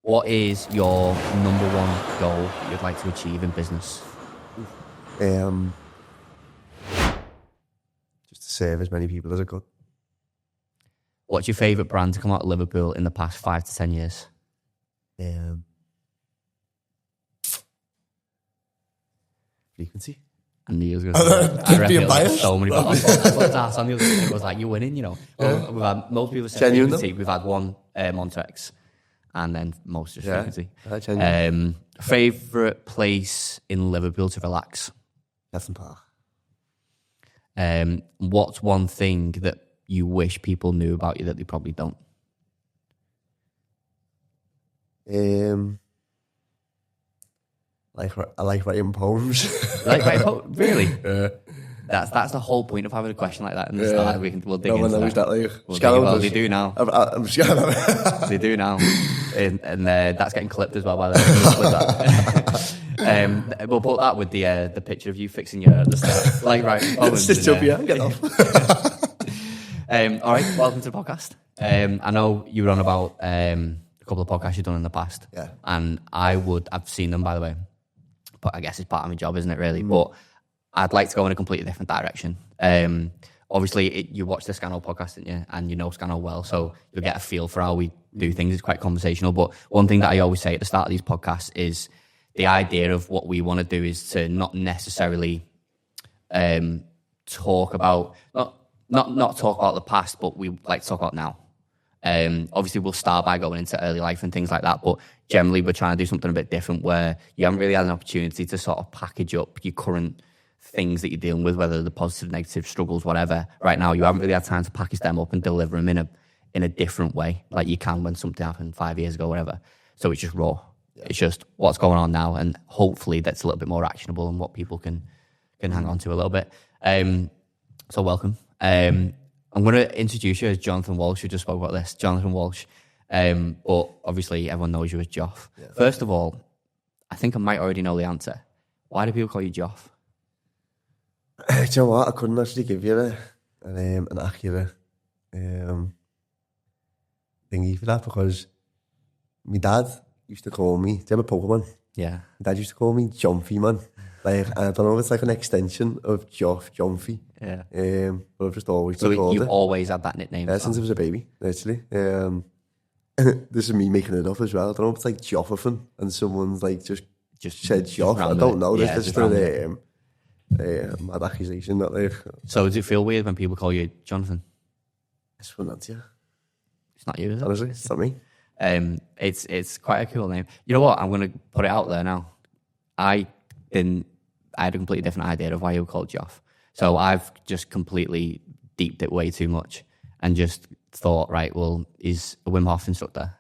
What is your number one goal that you'd like to achieve in business? Just to serve as many people as I could. What's your favourite brand to come out of Liverpool in the past 5 to 10 years? Frequency. I knew you was going to say that. I reckon biased. so many people. I thought to ask on the other thing. It was like, you're winning, you know. Well, we've had most people say frequency. We've had one Montex, and then most just frequency. Favourite place in Liverpool to relax? Catherine Park. What's one thing that you wish people knew about you that they probably don't? I like writing poems. Like writing poems? Really? Yeah. That's the whole point of having a question like that in the start. We'll dig into that. They do now. I'm scared. They do now. And that's getting clipped as well, by the way. We'll put that with the picture of you fixing your the start. Like writing poems. Sit up here, get off. All right, welcome to the podcast. I know you were on about a couple of podcasts you've done in the past. Yeah. And I've seen them, by the way. But I guess it's part of my job, isn't it, really? But I'd like to go in a completely different direction. Obviously, you watched the Scano podcast, didn't you? And you know Scano well, so you'll get a feel for how we do things. It's quite conversational. But one thing that I always say at the start of these podcasts is the idea of what we want to do is to not necessarily talk about, not talk about the past, but we like to talk about now. Obviously, we'll start by going into early life and things like that, but generally we're trying to do something a bit different where you haven't really had an opportunity to sort of package up your current things that you're dealing with, whether the positive, negative, struggles, whatever. Right now, you haven't really had time to package them up and deliver them in a different way, like you can when something happened 5 years ago, whatever. So it's just raw. Yeah. It's just what's going on now, and hopefully that's a little bit more actionable and what people can hang on to a little bit. So welcome. I'm going to introduce you as Jonathan Walsh. We just spoke about this, Jonathan Walsh. But obviously everyone knows you as Jof. Yeah. First of all, I think I might already know the answer. Why do people call you Jof? Do you know what? I couldn't actually give you an accurate thingy for that, because my dad used to call me, do you have a Pokemon? Yeah. My dad used to call me Jumpy, man. Like, I don't know if it's like an extension of Jof, Jumpy. Yeah. But I've just always called it. You've always had that nickname? Yeah, since I was a baby, actually. This is me making it up as well. I don't know if it's like Jofferson and someone's like just said Jof. I don't know. This is for the mad accusation that like. So does it feel weird when people call you Jonathan? It's fun, that's you. It's not you, is it? Honestly, it's not me. It's quite a cool name. You know what? I'm going to put it out there now. I had a completely different idea of why you were called Jof. So I've just completely deeped it way too much and just thought, right, well, he's a Wim Hof instructor.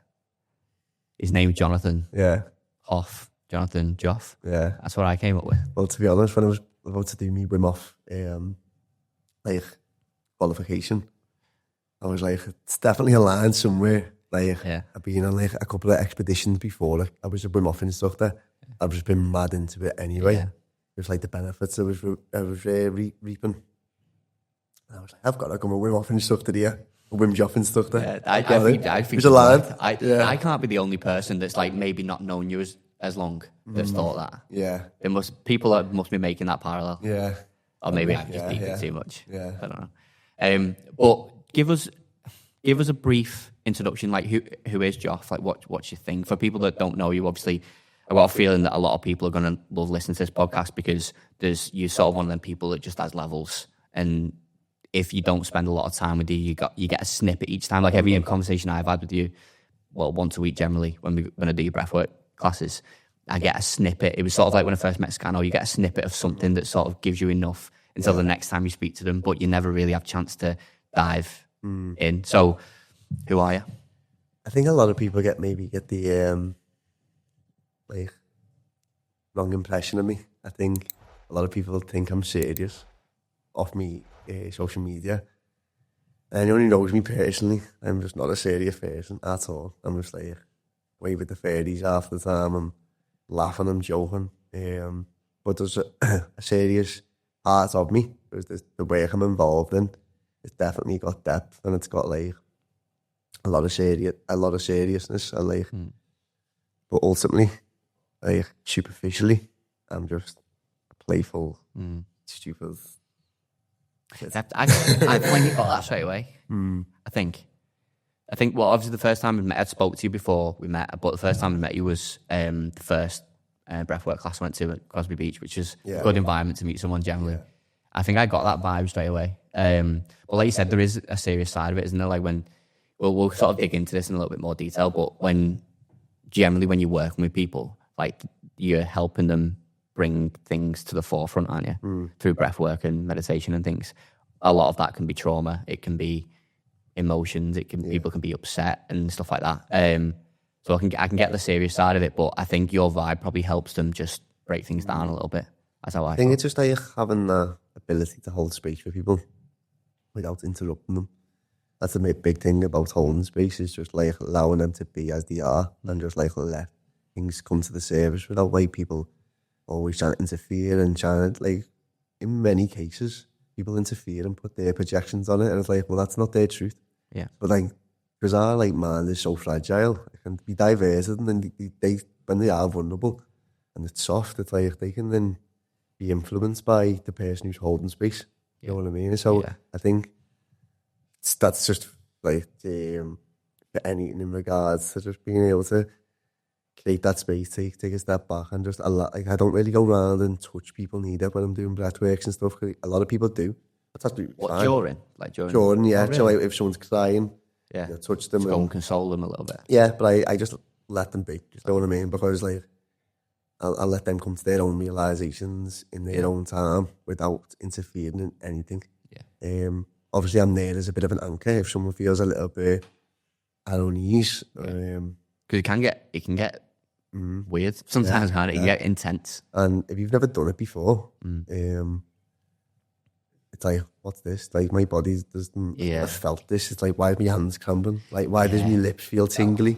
His name's Jonathan. Yeah. Hof, Jonathan, Jof. Yeah. That's what I came up with. Well, to be honest, when I was about to do me Wim Hof like qualification, I was like, it's definitely a line somewhere. Like, I've been on like a couple of expeditions before. Like, I was a Wim Hof instructor. I've just been mad into it anyway. Yeah. It was like the benefits I was reaping. And I was like, I've got to become a Wim Hof instructor here, a Wim Jof instructor. Yeah, I think it was a line. I can't be the only person that's like maybe not known you as long that's thought that. Yeah, people must be making that parallel. Yeah, or maybe I'm just deep it too much. Yeah, I don't know. But give us a brief introduction. Like who is Jof? Like what's your thing for people that don't know you? Obviously, I've got a feeling that a lot of people are going to love listening to this podcast because you're sort of one of them people that just has levels. And if you don't spend a lot of time with you get a snippet each time. Like every conversation I've had with you, well, once a week generally, when I do your breathwork classes, I get a snippet. It was sort of like when I first met Scano, you get a snippet of something that sort of gives you enough until the next time you speak to them, but you never really have a chance to dive in. So, who are you? I think a lot of people get the like wrong impression of me. I think a lot of people think I'm serious off me social media. And anyone who knows me personally, I'm just not a serious person at all. I'm just like way with the fairies half the time. I'm laughing, I'm joking. But there's a serious part of me. There's the work I'm involved in. It's definitely got depth, and it's got like a lot of seriousness. And like But ultimately, like superficially, I'm just a playful, stupid. I think you got that straight away. I think, well, obviously the first time we met, I'd spoke to you before we met, but the first time we met you was the first breathwork class I went to at Crosby Beach, which is a good environment to meet someone generally. Yeah. I think I got that vibe straight away. Well, like you said, there is a serious side of it, isn't there? Like when, we'll sort of dig into this in a little bit more detail, but when you're working with people, like you're helping them bring things to the forefront, aren't you? Through breathwork and meditation and things. A lot of that can be trauma. It can be emotions. People can be upset and stuff like that. So I can get the serious side of it, but I think your vibe probably helps them just break things down a little bit. That's how I think it's just like having the ability to hold space for people without interrupting them. That's the big thing about holding space, is just like allowing them to be as they are and just like let things come to the surface without like people always trying to interfere and trying to, like, in many cases, people interfere and put their projections on it, and it's like, well, that's not their truth. Yeah. But like, because our like mind is so fragile, it can be diverted, and then they when they are vulnerable and it's soft, it's like they can then be influenced by the person who's holding space. You know what I mean? So I think that's just like for anything in regards to just being able to create that space, take a step back, and just I don't really go around and touch people neither when I'm doing breathworks and stuff. Cause a lot of people do. That's absolutely fine. During, yeah. Oh, really? So like, if someone's crying, touch them, go and console them a little bit. Yeah, but I just let them be. You know what I mean? Because like I'll let them come to their own realizations in their own time without interfering in anything. Yeah. Obviously, I'm there as a bit of an anchor if someone feels a little bit at unease. Because it can get weird sometimes, can't it? It can get intense. And if you've never done it before, it's like, what's this? Like, my body doesn't have felt this. It's like, why are my hands cramping? Like, why does my lips feel tingly?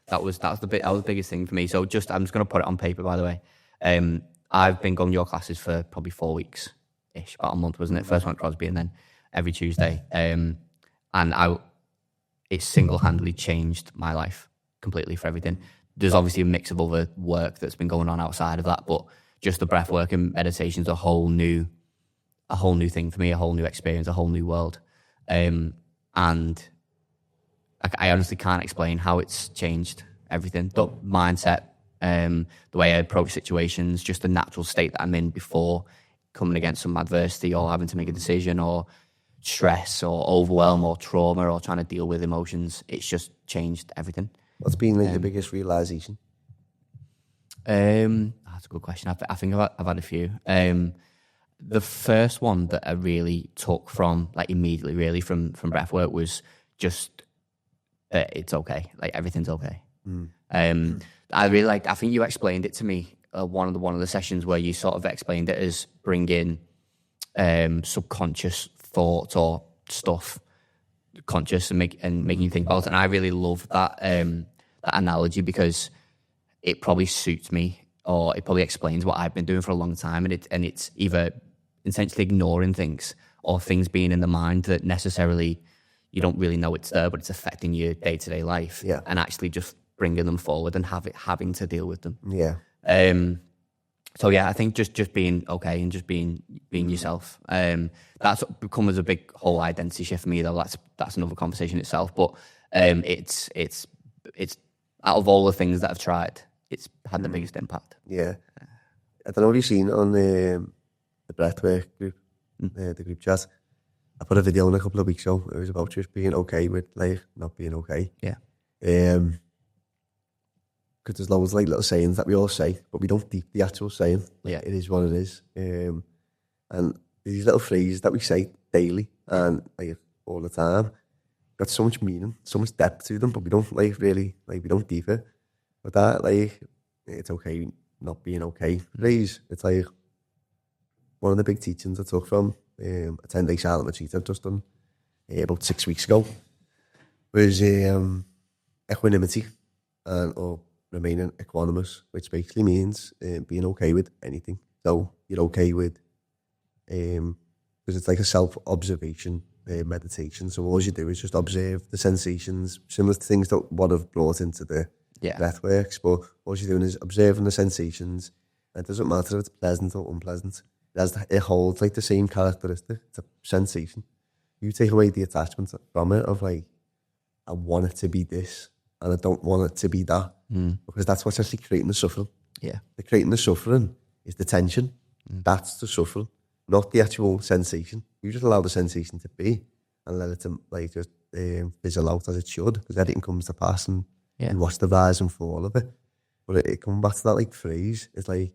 That was the biggest thing for me. So I'm just going to put it on paper, by the way. I've been going to your classes for probably 4 weeks ish, about a month, wasn't it? First one at Crosby, and then every Tuesday. And it single-handedly changed my life completely for everything. There's obviously a mix of other work that's been going on outside of that, but just the breath work and meditation's a whole new thing for me, a whole new experience, a whole new world. And I honestly can't explain how it's changed everything. The mindset, the way I approach situations, just the natural state that I'm in before coming against some adversity or having to make a decision or stress or overwhelm or trauma or trying to deal with emotions. It's just changed everything. What's been like the biggest realization? That's a good question. I think I've had a few. The first one that I really took from, like, immediately really from breathwork was just it's okay. Like, everything's okay. I really liked, I think you explained it to me one of the sessions where you sort of explained it as bringing subconscious thoughts or stuff conscious and making you think about it. And I really love that analogy because it probably suits me, or it probably explains what I've been doing for a long time. And it's either essentially ignoring things or things being in the mind that necessarily you don't really know it's there, but it's affecting your day-to-day life. Yeah. And actually just bringing them forward and having to deal with them. Yeah. So yeah, I think just being okay and just being yourself. That's become as a big whole identity shift for me, though. That's another conversation itself. But it's out of all the things that I've tried, it's had the biggest impact. Yeah. I don't know if you've seen on the Breathwork group, the group chat. I put a video on a couple of weeks ago. It was about just being okay with, like, not being okay. Yeah. Because there's loads of, like, little sayings that we all say, but we don't deep the actual saying. Like, it is what it is. And these little phrases that we say daily and, like, all the time got so much meaning, so much depth to them, but we don't, like, really, like, we don't deep it. But that, like, it's okay not being okay phrase, it's like one of the big teachings I took from a 10-day silent retreat I've just done about 6 weeks ago was equanimity or remaining equanimous, which basically means being okay with anything. So you're okay with, because it's like a self-observation meditation. So all you do is just observe the sensations, similar to things that what I've brought into the breath works, but what you're doing is observing the sensations. And it doesn't matter if it's pleasant or unpleasant. It holds like the same characteristic. It's a sensation. You take away the attachment from it of like, I want it to be this and I don't want it to be that. Because that's what's actually creating the suffering. Yeah. The creating the suffering is the tension. That's the suffering, not the actual sensation. You just allow the sensation to be and let it to, like, just fizzle out as it should, because everything comes to pass and you watch the rise and fall of it. But it comes back to that like phrase. It's like,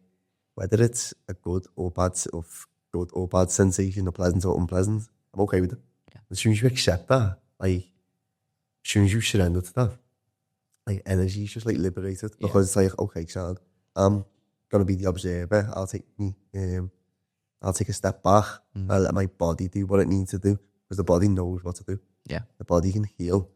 whether it's a good or bad sensation, or pleasant or unpleasant, I'm okay with it. Yeah. As soon as you accept that, like, as soon as you surrender to that, like, energy is just like liberated, because it's like, okay, so I'm gonna be the observer. I'll take a step back. I'll let my body do what it needs to do, because the body knows what to do. Yeah, the body can heal.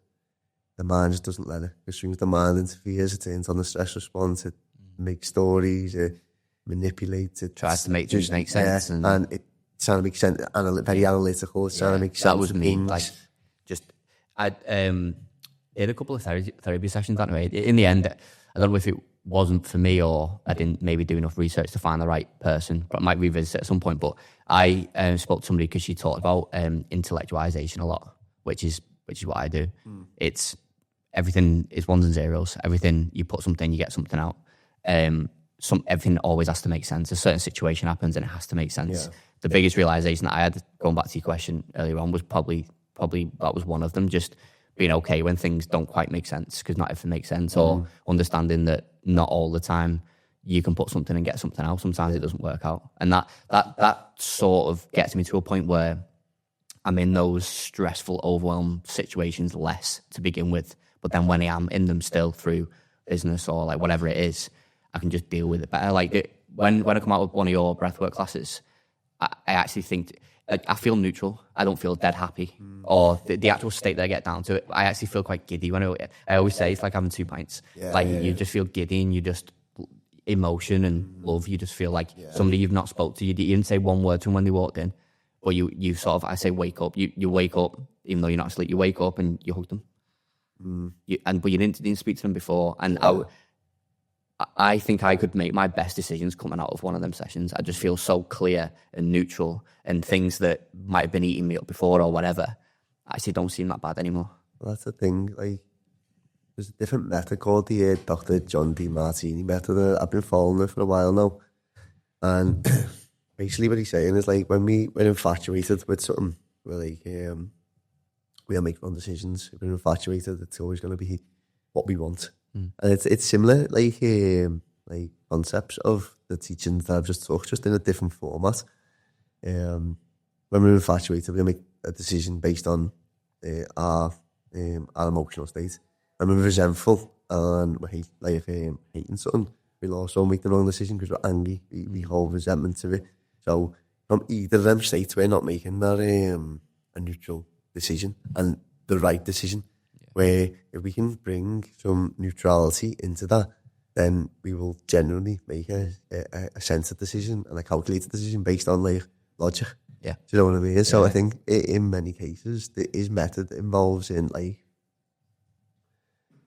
The mind just doesn't let it. As soon as the mind interferes, it turns on the stress response. It makes stories. It manipulates. It tries to make things make sense, and it's trying to make sense. Very analytical. It's trying to make sense. That was me. Like, just I did a couple of therapy sessions that way. In the end, I don't know if it wasn't for me or I didn't maybe do enough research to find the right person, but I might revisit it at some point. But I spoke to somebody because she talked about intellectualization a lot, which is what I do. It's everything is ones and zeros. Everything, you put something, you get something out. Everything always has to make sense. A certain situation happens and it has to make sense. Yeah. The biggest realization that I had, going back to your question earlier on, was probably that was one of them. Just being okay when things don't quite make sense, because not everything makes sense, or understanding that not all the time you can put something and get something else. Sometimes it doesn't work out, and that sort of gets me to a point where I'm in those stressful, overwhelmed situations less to begin with. But then when I am in them still through business or like whatever it is, I can just deal with it better. Like when I come out with one of your breathwork classes, I actually think I feel neutral. I don't feel dead happy, or the actual state that I get down to it. I actually feel quite giddy when I always say it's like having 2 pints. You just feel giddy, and you just emotion and love. You just feel like somebody you've not spoke to. You didn't even say one word to them when they walked in, but you sort of, I say wake up. You wake up even though you're not asleep. You wake up and you hug them. But you didn't speak to them before, and I think I could make my best decisions coming out of one of them sessions. I just feel so clear and neutral, and things that might have been eating me up before or whatever, I actually don't seem that bad anymore. Well, that's the thing. Like, there's a different method called the Dr. John D. Martini method. I've been following it for a while now, and basically what he's saying is, like, when we're infatuated with something, we're like, we'll make wrong decisions. If we're infatuated, it's always going to be what we want. And it's similar, like concepts of the teachings that I've just talked, just in a different format. When we're infatuated, we'll make a decision based on our emotional state. When we're resentful and we hating something, we'll also make the wrong decision because we're angry. We hold resentment to it. So from either of them states, we're not making that a neutral decision and the right decision. Where if we can bring some neutrality into that, then we will generally make a sensed decision and a calculated decision based on like logic. Yeah. Do you know what I mean? Yeah. So I think in many cases, his method involves in like,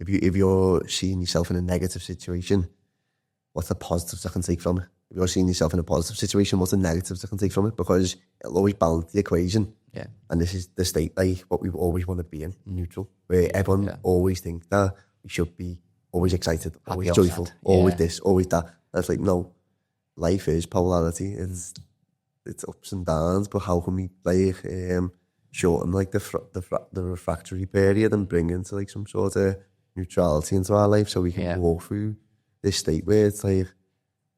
if you're seeing yourself in a negative situation, what's the positives I can take from it? If you're seeing yourself in a positive situation, what's the negatives I can take from it? Because it'll always balance the equation. Yeah. And this is the state, like, what we always want to be in, neutral, where everyone always thinks that we should be always excited, always happy, joyful, always this, always that. And it's like, no, life is polarity. It's ups and downs, but how can we like shorten like the refractory period and bring into like some sort of neutrality into our life so we can walk through this state where it's like,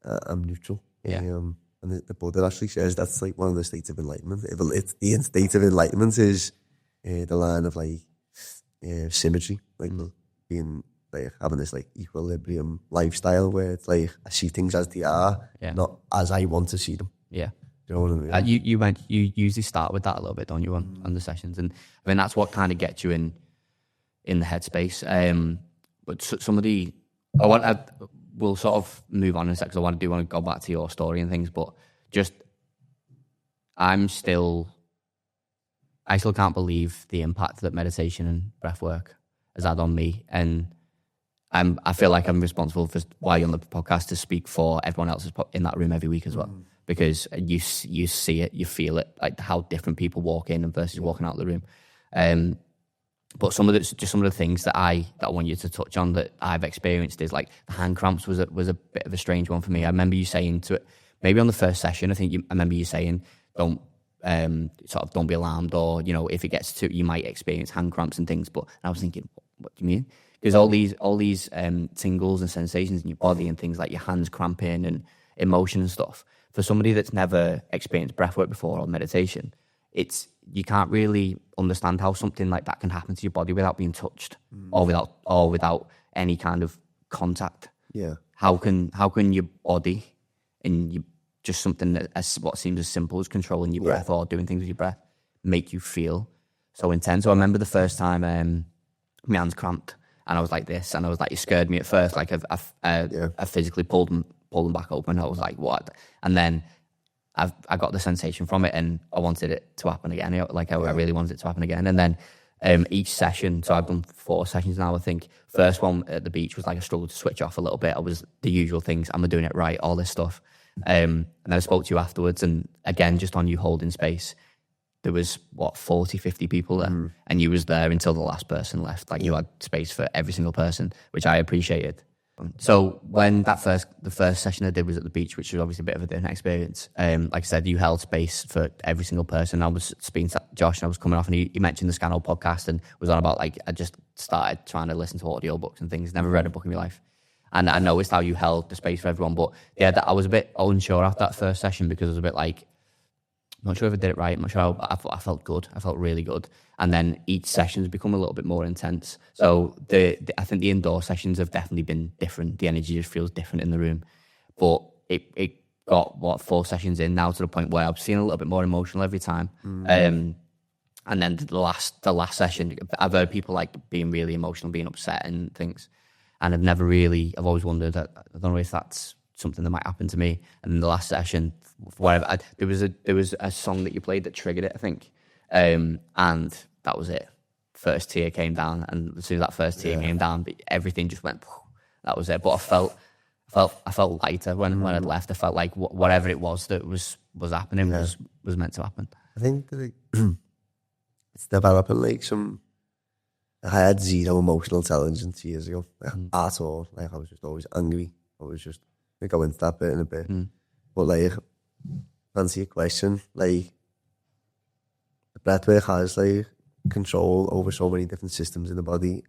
I'm neutral. And the Buddha actually says that's like one of the states of enlightenment. It's the state of enlightenment is the line of like symmetry, like being like having this like equilibrium lifestyle where it's like I see things as they are, not as I want to see them. Yeah, do you know what I mean? You usually start with that a little bit, don't you, on the sessions, and I mean that's what kind of gets you in the headspace. But somebody, we'll sort of move on in a sec because I want to go back to your story and things, but just I still can't believe the impact that meditation and breathwork has had on me, and I feel like I'm responsible for why you're on the podcast to speak for everyone else in that room every week as well, because you see it, you feel it, like how different people walk in and versus walking out of the room. But some of the things that I want you to touch on that I've experienced is like the hand cramps was a bit of a strange one for me. I remember you saying to it maybe on the first session. I remember you saying don't be alarmed, or if it gets to, you might experience hand cramps and things. But I was thinking, what do you mean? Because all these tingles and sensations in your body and things like your hands cramping and emotion and stuff. For somebody that's never experienced breathwork before or meditation, you can't really understand how something like that can happen to your body without being touched or without any kind of contact. Yeah. How can your body and just something that as what seems as simple as controlling your breath or doing things with your breath make you feel so intense? So I remember the first time my hands cramped and I was like this, and I was like, it scared me at first. Like I physically pulled them back open. I was like, what? And then I got the sensation from it, and I wanted it to happen again. I really wanted it to happen again. And then each session, so I've done 4 sessions now, I think. First one at the beach was like a struggle to switch off a little bit. I was the usual things. Am I doing it right? All this stuff. And I spoke to you afterwards, and again, just on you holding space, there was 40, 50 people there, and you was there until the last person left. Like you had space for every single person, which I appreciated. So when the first session I did was at the beach, which was obviously a bit of a different experience. Like I said, you held space for every single person. I was speaking to Josh, and I was coming off, and he mentioned the Scannell podcast and was on about, like, I just started trying to listen to audiobooks and things. Never read a book in my life. And I noticed how you held the space for everyone. But yeah, I was a bit unsure after that first session, because I was a bit like, I'm not sure if I did it right. I'm not sure how, I felt good. I felt really good. And then each session's become a little bit more intense. So I think the indoor sessions have definitely been different. The energy just feels different in the room. But it got 4 sessions in now to the point where I was feeling a little bit more emotional every time. And then the last session, I've heard people like being really emotional, being upset and things. And I've always wondered, I don't know if that's something that might happen to me. And in the last session, whatever, there was a song that you played that triggered it, I think. And that was it. First tear came down, and as soon as that first tear came down, everything just went. That was it. But I felt lighter when I left. I felt like whatever it was that was happening was meant to happen. I think that it's developing like some. I had zero emotional intelligence years ago at all. Like I was just always angry. I was just go into that bit in a bit. But like, to answer your question, like the breathwork has like control over so many different systems in the body.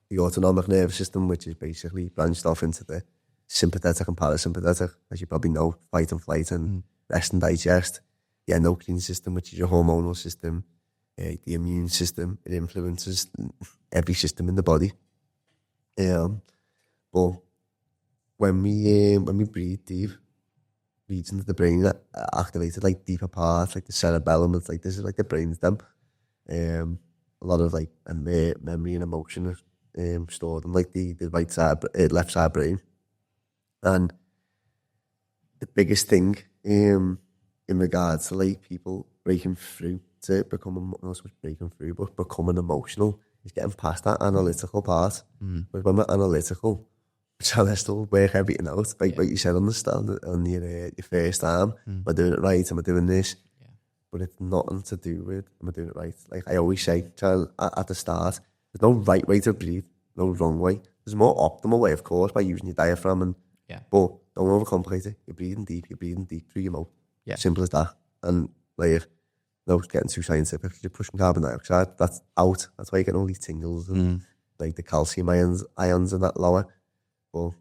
The autonomic nervous system, which is basically branched off into the sympathetic and parasympathetic, as you probably know, fight and flight and rest and digest. The endocrine system, which is your hormonal system. The immune system, it influences every system in the body. But when we breathe deep, regions of the brain that activated like deeper parts, like the cerebellum, it's like this is like the brainstem. A lot of like memory and emotion stored in like the left side brain. And the biggest thing in regards to like people breaking through to become, not so much breaking through, but becoming emotional, is getting past that analytical part. But when we're analytical, we're trying to still work everything out, like you said on your first time, am I doing it right, am I doing this? But it's nothing to do with, am I doing it right? Like I always say at the start, there's no right way to breathe, no wrong way. There's a more optimal way, of course, by using your diaphragm, but don't overcomplicate it. You're breathing deep through your mouth. Simple as that. And like, no, getting too scientific. You're pushing carbon dioxide. That's out. That's why you're getting all these tingles and like the calcium ions and that lower. But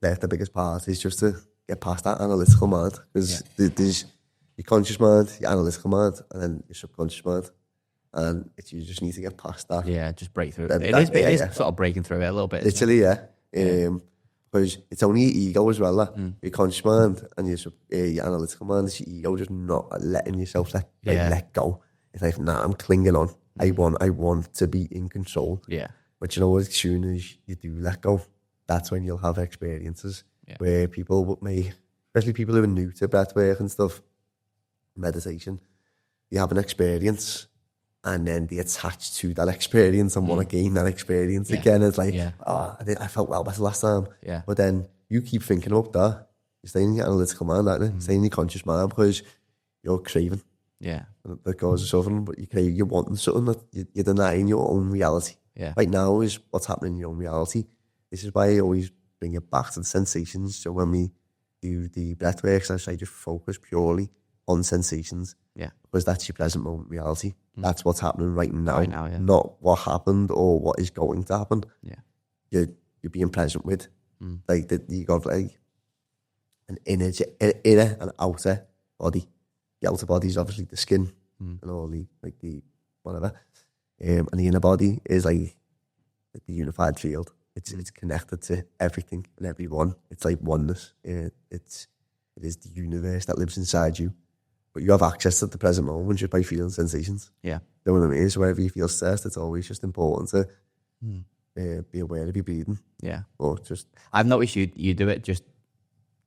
that's the biggest part, is just to get past that analytical mind. Because there's your conscious mind, your analytical mind, and then your subconscious mind. And you just need to get past that. Yeah, just break through it. It is sort of breaking through it a little bit. Literally, because it's only your ego as well, your conscious mind and your analytical mind. It's your ego just not letting yourself let go. It's like, nah, I'm clinging on. I want to be in control. Yeah. But you know what? As soon as you do let go, that's when you'll have experiences where people may, especially people who are new to breathwork and stuff, meditation, you have an experience and then they attach to that experience and want to gain that experience again. It's like, I felt well better last time. Yeah. But then you keep thinking about that. You stay in your analytical mind, like that. Stay in your conscious mind because you're craving. Yeah. That causes suffering, but you're wanting something that you're denying your own reality. Yeah. Right now is what's happening in your own reality. This is why I always bring it back to the sensations. So when we do the breathwork exercise, I just focus purely on sensations. Yeah. Because that's your present moment reality. That's what's happening right now. Right now, yeah. Not what happened or what is going to happen. Yeah. You're being present with. Like you got like an inner and outer body. The outer body is obviously the skin and all the whatever. And the inner body is like the unified field. It's connected to everything and everyone. It's like oneness. It is the universe that lives inside you. But you have access to the present moment just by feeling sensations. Yeah. You know what I mean? So wherever you feel stressed, it's always just important to be aware of your breathing. Yeah. Or just... I've noticed you do it just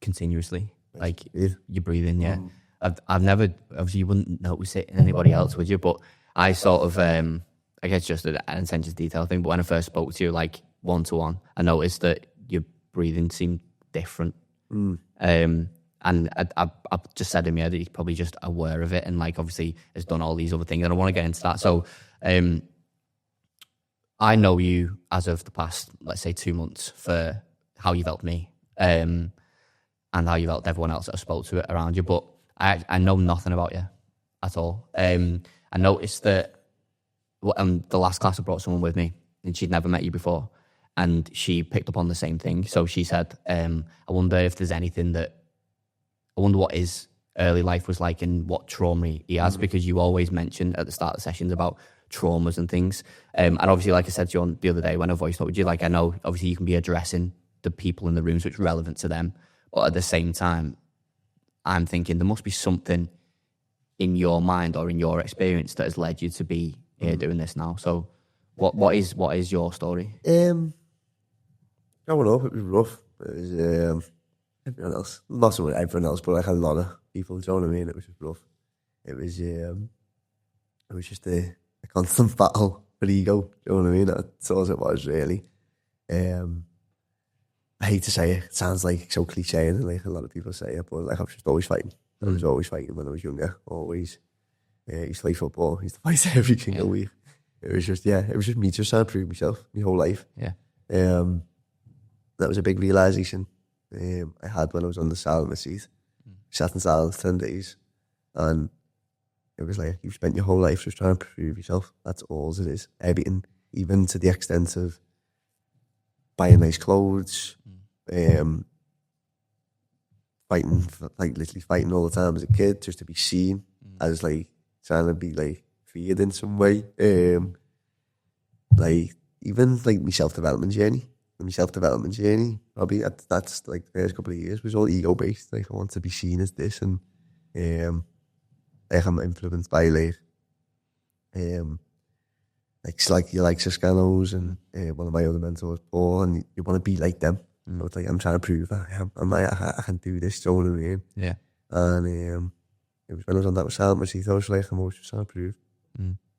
continuously. Like you're breathing, yeah. I've never, obviously you wouldn't notice it in anybody else, would you? But I sort of, I guess just an attention to detail thing, but when I first spoke to you, like one-to-one, I noticed that your breathing seemed different. And I've just said to him, that he's probably just aware of it and like obviously has done all these other things. And I want to get into that. So I know you as of the past, let's say 2 months for how you've helped me and how you've helped everyone else that I spoke to around you. But I know nothing about you at all. I noticed that the last class I brought someone with me and she'd never met you before. And she picked up on the same thing. So she said, I wonder if there's anything I wonder what his early life was like and what trauma he has, because you always mention at the start of the sessions about traumas and things. And obviously, like I said to you on the other day when I voiced note with you, like I know obviously you can be addressing the people in the rooms which are relevant to them. But at the same time, I'm thinking there must be something in your mind or in your experience that has led you to be here doing this now. So what is your story? Growing up, it was rough. It was everyone else, not so much everyone else, but like a lot of people. Do you know what I mean? It was just rough. It was just a constant battle for ego. Do you know what I mean? That's all it was really. I hate to say it. It sounds like so cliche, and like a lot of people say it, but like I was just always fighting. I was always fighting when I was younger. Always. I used to play football. I used to fight every single week. It was just me just trying to prove myself my whole life. Yeah. That was a big realisation I had when I was on the silent seat. Sat in silence 10 days, and it was like, you've spent your whole life just trying to prove yourself. That's all it is. Everything, even to the extent of buying nice clothes, fighting, like literally fighting all the time as a kid just to be seen as like trying to be like feared in some way. Like even like my self-development journey. Probably that's like the first couple of years was all ego based. Like I want to be seen as this, and like I'm influenced by like you like Siscanos and one of my other mentors, Paul, and you want to be like them. So it's like I'm trying to prove I can do this. Do you know what I mean? Yeah. And it was when I was on that silent retreat, I was like, I'm always just trying to prove.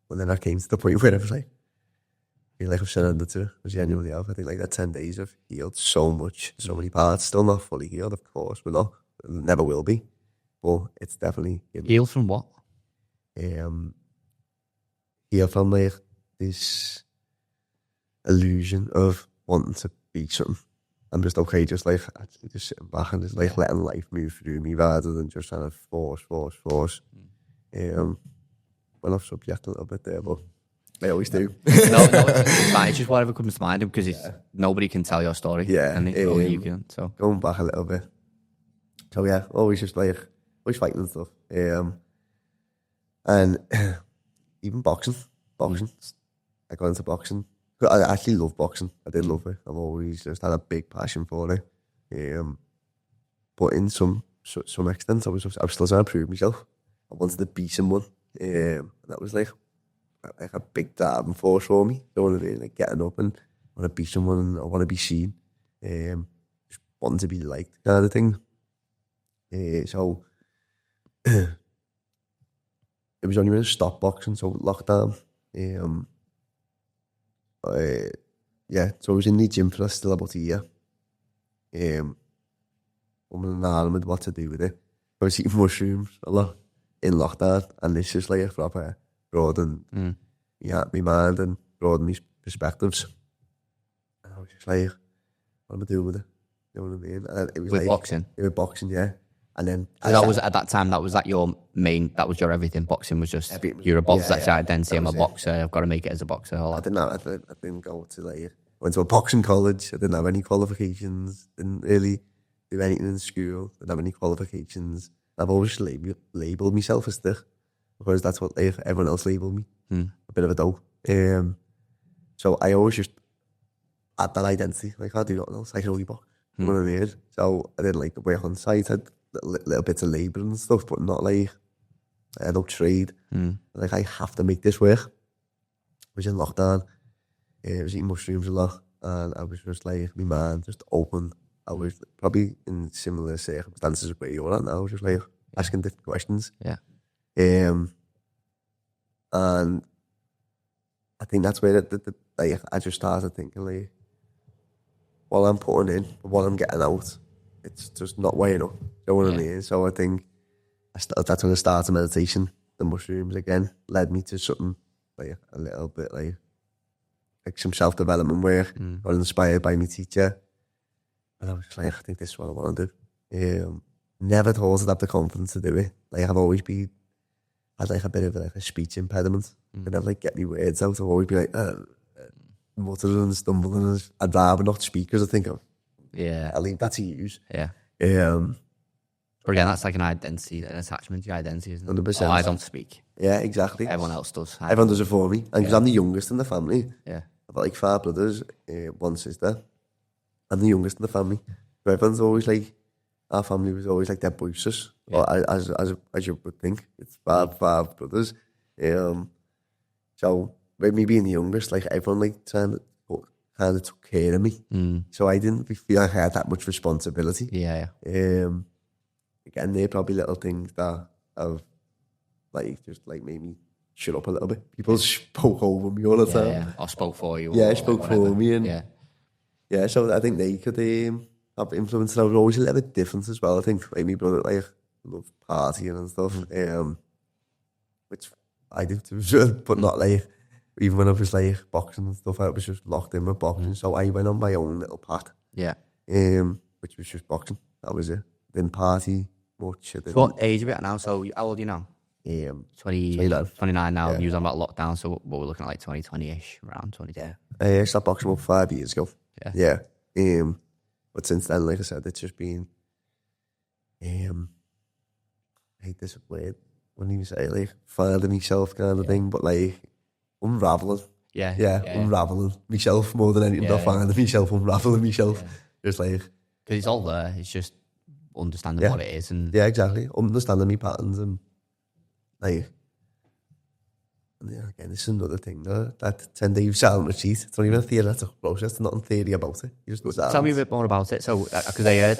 But then I came to the point where I was like, I feel like I've surrendered to it. I genuinely have. I think like that 10 days have healed so much, so many parts. Still not fully healed, of course. We're not. It never will be. But it's definitely healed from what? Healed from like this illusion of wanting to be something. I'm just okay, just like actually just sitting back and just like letting life move through me rather than just trying to force. Went off subject a little bit there, but I always do. no, it's fine. It's just whatever comes to mind, because nobody can tell your story. Yeah, and only you can. So going back a little bit. So yeah, always just like always fighting and stuff. And even boxing. I got into boxing. I actually love boxing. I did love it. I've always just had a big passion for it. But in some extent, I was still trying to prove myself. I wanted to be someone. That was like a big driving force for me. You know what I mean? Like getting up and I want to be someone and I want to be seen. Just wanting to be liked, kind of thing. So it was only when I stopped boxing, so lockdown. So I was in the gym for still about a year. I'm an with what to do with it. I was eating mushrooms a lot in lockdown, and this is like a proper broaden my mind and broaden my perspectives. And I was just like, what am I doing with it? You know what I mean? And it was with like, boxing? With boxing, yeah. And then that was at that time. That was like your main. That was your everything. Boxing was just you're a boxer. That's your identity. I'm a boxer. I've got to make it as a boxer. I didn't go to like. Went to a boxing college. I didn't have any qualifications. Didn't really do anything in school. Didn't have any qualifications. I've always labelled myself as this because that's what everyone else labelled me. A bit of a dope. So I always just had that identity. Like, I do nothing else. I can only box. You know what I mean? So I didn't like the work on site. I had little bits of labour and stuff, but not like I had no trade. Like, I have to make this work. I was in lockdown. I was eating mushrooms a lot, and I was just like, my mind just open. I was probably in similar circumstances where you're at now. I was just like asking different questions. Yeah. And I think that's where I just started thinking like, what I'm putting in, what I'm getting out, it's just not weighing up. You know what I mean? So I think that's when I started meditation. The mushrooms again led me to something like a little bit like some self-development work. Got inspired by my teacher, and I was like, I think this is what I want to do. Never thought I'd have the confidence to do it. Like, I've always had like a bit of like a speech impediment. I never like get any words out. I've always be like muttering and stumbling. I'd rather not speak because I think I'll leave that to use. Yeah. But again, that's like an identity, an attachment to your identity, isn't it? 100%. Oh, I don't speak. Yeah, exactly. Everyone else does. Everyone does it for me. And because I'm the youngest in the family. Yeah. I've got like 5 brothers, 1 sister. I'm the youngest in the family. So everyone's always like, our family was always like, they're boosters. Yeah. Or as you would think. It's five brothers. So with me being the youngest, like, everyone like kind of took care of me. So I didn't feel like I had that much responsibility. Yeah. Again, they're probably little things that have like just like made me shut up a little bit. People spoke over me all the time. Yeah. Or spoke for you. Yeah, spoke for me. And yeah, so I think they could have influence. And I was always a little bit different as well. I think like my brother like loved partying and stuff, which I did too, but not like, even when I was like boxing and stuff, I was just locked in with boxing. So I went on my own little path. Yeah. Which was just boxing. That was it. Didn't party much. So what age are you at now? So how old are you now? 29 now. You was on about lockdown, so what we're looking at like 2020-ish, around 20. Yeah. I stopped boxing about 5 years ago. Yeah. But since then, like I said, it's just been, I hate this word, when you say like finding myself kind of thing, but like unraveling. Yeah. Unraveling myself more than anything. Not finding myself, unraveling myself. Just like, because it's all there. It's just understanding what it is. And exactly. Understanding my patterns and like, and again, this is another thing though, that 10-day silent retreat. It's not even a theoretical process. There's nothing theory about it. You just tell me a bit more about it. So, because I heard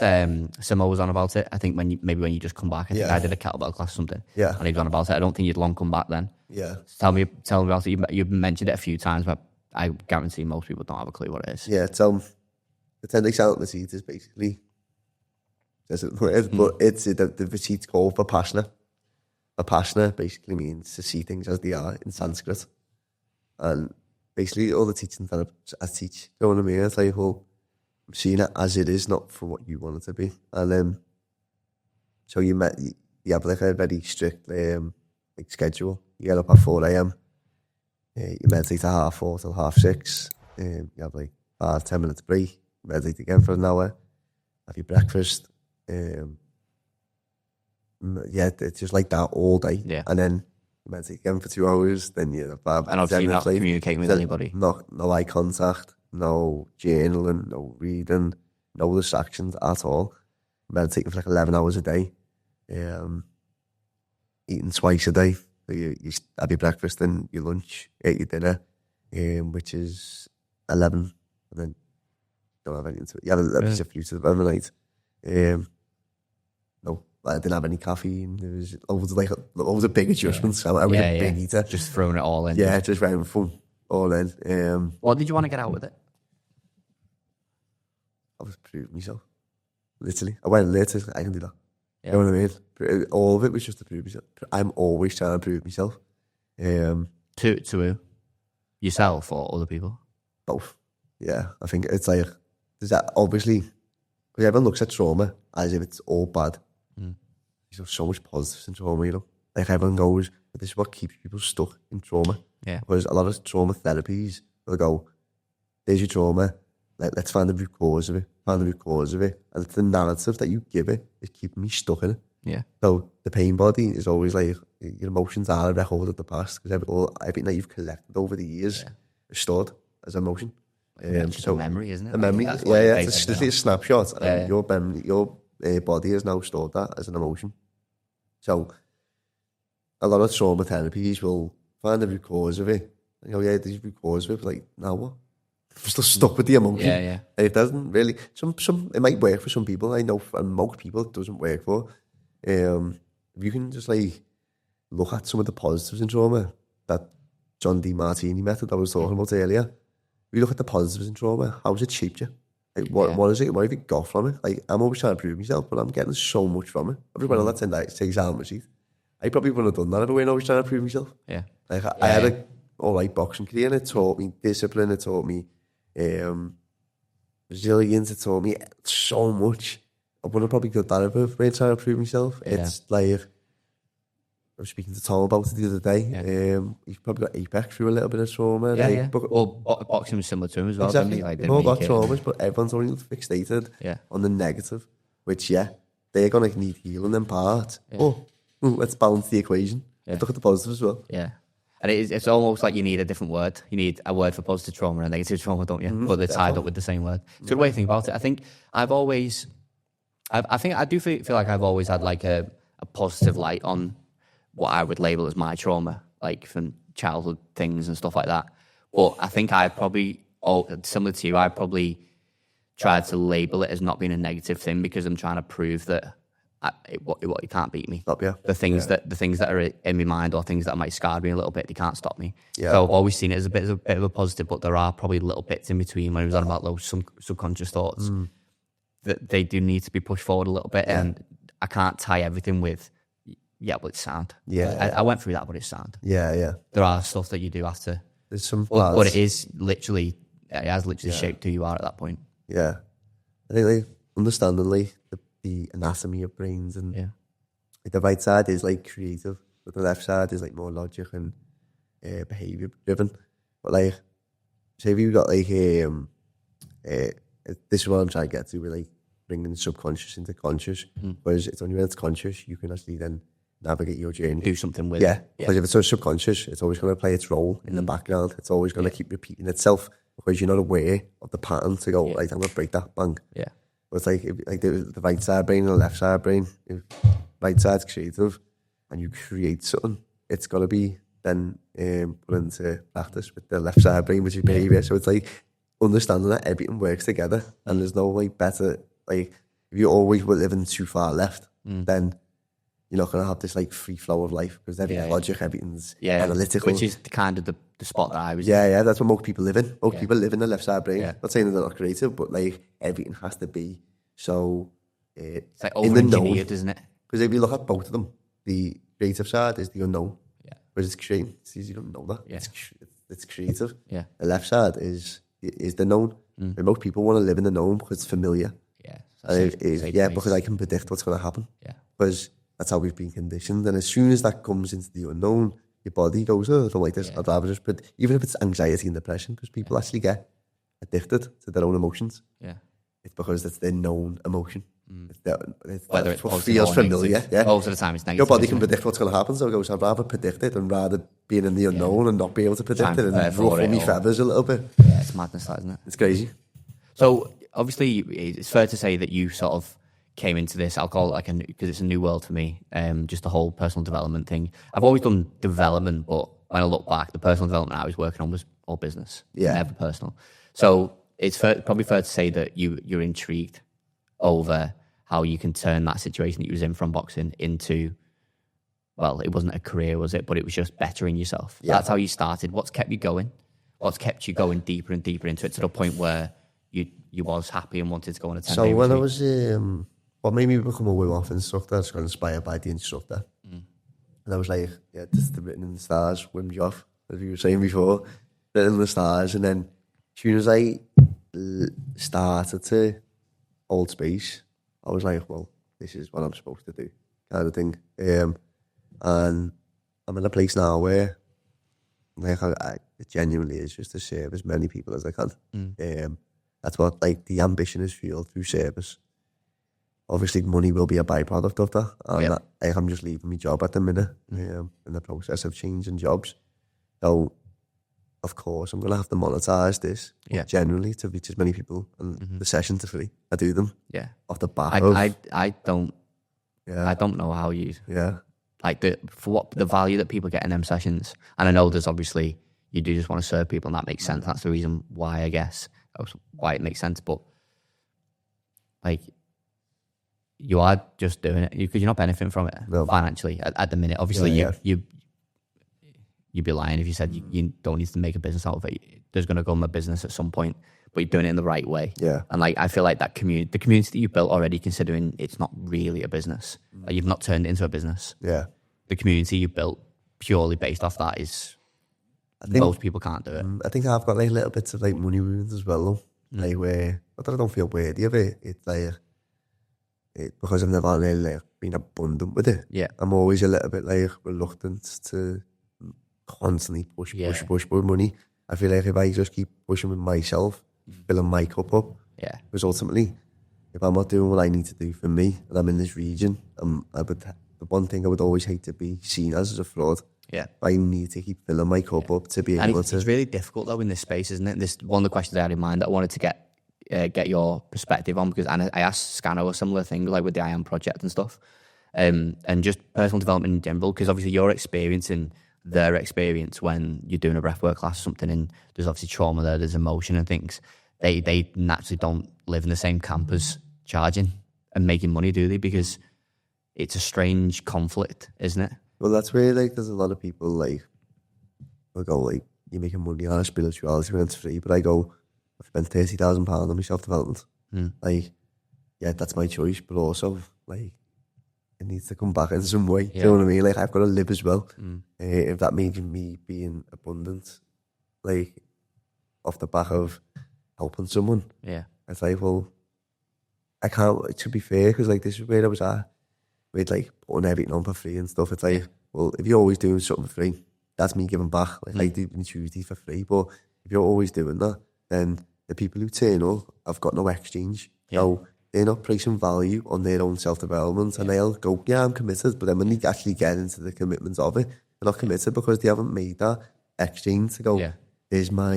Simo was on about it. I think when you just come back, I think I did a kettlebell class or something. Yeah. And he was on about it. I don't think you'd long come back then. Yeah. Tell me about it. You've mentioned it a few times, but I guarantee most people don't have a clue what it is. Yeah. So the 10-day silent retreat is basically, but it's the retreat's called Vipassana. Vipassana basically means to see things as they are in Sanskrit. And basically all the teachings that I teach, you know what I mean? It's like, well, I'm seeing it as it is, not for what you want it to be. And so you have like a very strict like schedule. You get up at 4 a.m. You meditate at 4:30 till 6:30. You have like 5-10 minutes break. Meditate again for an hour. Have your breakfast. It's just like that all day. Yeah. And then you meditate again for 2 hours. Then you have and obviously you're not communicating with anybody. No eye contact, no journaling, no reading, no distractions at all. Meditating for like 11 hours a day. Eating twice a day. So you have your breakfast and your lunch, eat your dinner, which is 11, and then don't have anything to it. You have a piece of fruit at the night. Like, I didn't have any caffeine. There was loads of big adjustments. I was a big eater. Just throwing it all in. Yeah, just round fun. All in. What did you want to get out with it? I was proving myself. Literally. I went later, I can do that. Yeah. You know what I mean? All of it was just to prove myself. I'm always trying to prove myself. To who? Yourself or other people? Both. Yeah. I think it's like, there's that obviously, because everyone looks at trauma as if it's all bad. There's so much positives in trauma, you know? Like everyone goes, but this is what keeps people stuck in trauma. Yeah. Because a lot of trauma therapies will go, there's your trauma, let's find the root cause of it, And it's the narrative that you give it is keeping me stuck in it. Yeah. So the pain body is always like, your emotions are a record of the past, because everything that you've collected over the years is stored as emotion. It's just a memory, isn't it? A memory, it's just a snapshot. And your memory, your body has now stored that as an emotion. So a lot of trauma therapies will find the root cause of it. You know, there's a root cause of it, but like, now what? I'm still stuck with the emotion. Yeah. And it doesn't really, it might work for some people. I know for most people it doesn't work for. If you can just like look at some of the positives in trauma, that John D. Martini method I was talking about earlier. If you look at the positives in trauma, how's it shaped you? Like, what is it? What have you got from it? Like, I'm always trying to prove myself, but I'm getting so much from it. Everyone on that 10 days takes out my sheet. I probably wouldn't have done that if I weren't always trying to prove myself. Yeah. Like, I had a alright boxing career, and it taught me discipline, it taught me resilience, it taught me so much. I wouldn't have probably got that if I weren't trying to prove myself. It's like, I was speaking to Tom about it the other day. He's probably got Apex through a little bit of trauma. Boxing was similar to him as well. Exactly. Like, they've all got traumas, but everyone's only fixated on the negative, which, they're going to need healing in part. Let's balance the equation. Look at the positive as well. Yeah. And it's almost like you need a different word. You need a word for positive trauma and negative trauma, don't you? But they're tied up with the same word. It's a good way to think about it. I think I do feel like I've always had like a positive light on what I would label as my trauma, like from childhood things and stuff like that. But I think I probably, similar to you, I probably tried to label it as not being a negative thing because I'm trying to prove that you can't beat me. Stop you. The things that are in my mind or things that might scar me a little bit, they can't stop me. Yeah. So I've always seen it as a bit of a positive, but there are probably little bits in between when it was on about those subconscious thoughts that they do need to be pushed forward a little bit, and I can't tie everything with. Yeah, but it's sound. Yeah, I went through that, but it's sound. Yeah. There are stuff that you do have to. There's some, but it has literally shaped who you are at that point. Yeah, I think like understanding the anatomy of brains and like the right side is like creative, but the left side is like more logic and behavior driven. But like, say if you got like this is what I'm trying to get to with like bringing subconscious into conscious, because it's only when it's conscious you can actually then navigate your journey, do something with it. Because if it's so subconscious, it's always going to play its role in the background. It's always going to keep repeating itself because you're not aware of the pattern to go like, I'm going to break that, bang. Yeah. But it's like the right side brain and the left side brain. If right side's creative and you create something, it's got to be then put into practice with the left side brain, which is behavior. So it's like understanding that everything works together, and there's no like better, like if you always were living too far left, then you're not going to have this like free flow of life, because everything's logic, everything's analytical. Which is kind of the spot that I was in. Yeah, that's what most people live in. Most people live in the left side brain. Not saying that they're not creative, but like everything has to be so it's like over-engineered, isn't it? Because if you look at both of them, the creative side is the unknown. Yeah. Whereas it's creating, it's easy, you don't know that. Yeah. It's creative. Yeah. The left side is the known. And most people want to live in the known because it's familiar. Yeah. Because I can predict what's going to happen. Yeah. Because that's how we've been conditioned. And as soon as that comes into the unknown, your body goes, I don't like this. I'd rather just put, even if it's anxiety and depression, because people actually get addicted to their own emotions. Yeah. It's because it's their known emotion. It's whether it's what feels familiar. Yeah. Most of the time it's negative. Your body can predict what's going to happen, so it goes, I'd rather predict it than rather being in the unknown and not be able to predict it and ruffle my feathers a little bit. Yeah, it's madness, that, isn't it? It's crazy. So obviously it's fair to say that you sort of came into this, I'll call it because it's a new world for me, just the whole personal development thing. I've always done development, but when I look back, the personal development I was working on was all business, never personal. So it's probably fair to say that you're intrigued over how you can turn that situation that you was in from boxing into, well, it wasn't a career, was it? But it was just bettering yourself. Yeah. That's how you started. What's kept you going? What's kept you going deeper and deeper into it to the point where you was happy and wanted to go on a 10-day retreat? So when I was, what made me become a Wim Hof instructor, I was got inspired by the instructor. And I was like, yeah, this is the written in the stars, Wim Jof, as you were saying before, written in the stars. And then as soon as I started to hold space, I was like, well, this is what I'm supposed to do, kind of thing. And I'm in a place now where like it genuinely is just to serve as many people as I can. That's what, like, the ambition is fueled through service. Obviously, money will be a byproduct of that. And I'm just leaving my job at the minute in the process of changing jobs. So, of course, I'm going to have to monetize this generally to reach as many people. And the sessions are free. I do them off the back of... I don't know how you... Like, for what the value that people get in them sessions. And I know there's obviously... You do just want to serve people, and that makes sense. That's the reason why, I guess. That's why it makes sense. But, like... You are just doing it because you're not benefiting from it financially at the minute. Obviously, you'd be lying if you said you don't need to make a business out of it. There's going to come a business at some point, but you're doing it in the right way. Yeah. And like I feel like that the community that you built already, considering it's not really a business, like you've not turned it into a business. Yeah. The community you built purely based off that is, I think, most people can't do it. I think I've got like little bits of like money wounds as well, though. Like where I don't feel worthy of it. It's like. Because I've never really like, been abundant with it. Yeah. I'm always a little bit like reluctant to constantly push money. I feel like if I just keep pushing with myself, filling my cup up, because ultimately, if I'm not doing what I need to do for me, and I'm in this region, the one thing I would always hate to be seen as is a fraud. Yeah. I need to keep filling my cup up to be able to... It's really difficult though in this space, isn't it? This one of the questions I had in mind that I wanted to get your perspective on, because I asked Scano a similar thing, like with the I Am project and stuff, and just personal development in general, because obviously you're experiencing their experience when you're doing a breathwork class or something, and there's obviously trauma there's emotion and things. They naturally don't live in the same camp as charging and making money, do they? Because it's a strange conflict, isn't it? Well, that's where like there's a lot of people like will go like, you're making money on spirituality when it's free, but I go, I've spent £30,000 on my self-development. Like, yeah, that's my choice, but also, like, it needs to come back in some way. Do you know what I mean? Like, I've got to live as well. If that means me being abundant, like, off the back of helping someone, it's like, well, I can't, to be fair, because, like, this is where I was at, with, like, putting everything on for free and stuff. It's like, well, if you're always doing something for free, that's me giving back. Like, I do Tuesday for free, but if you're always doing that, then the people who turn up have got no exchange. So they're not placing value on their own self-development, and they'll go, yeah, I'm committed, but then when they actually get into the commitments of it, they're not committed because they haven't made that exchange to go, there's my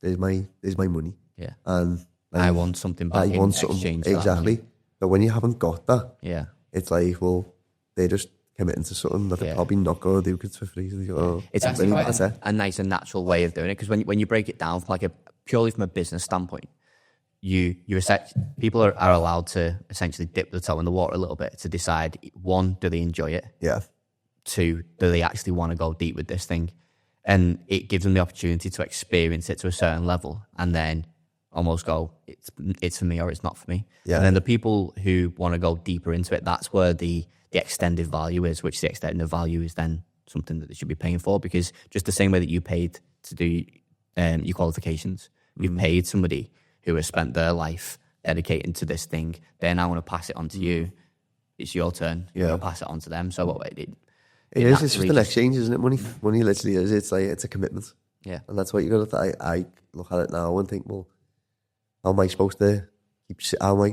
money. Yeah. And I want something back in exchange. Exactly. But when you haven't got that, it's like, well, they're just committing to something that they're probably not going to do because it's for free. So go, oh, it's actually really quite a nice and natural way of doing it, because when you break it down from like purely from a business standpoint, people are allowed to essentially dip the toe in the water a little bit to decide, one, do they enjoy it? Yeah. Two, do they actually want to go deep with this thing? And it gives them the opportunity to experience it to a certain level and then almost go, it's for me or it's not for me. Yeah. And then the people who want to go deeper into it, that's where the extended value is, which the extended value is then something that they should be paying for, because just the same way that you paid to do your qualifications, you've paid somebody who has spent their life dedicating to this thing. They now want to pass it on to you. It's your turn. You'll pass it on to them. So it is. It's just an exchange, isn't it? Money literally is. It's like, it's a commitment. Yeah. And that's what you got to. I look at it now and think, well, how am I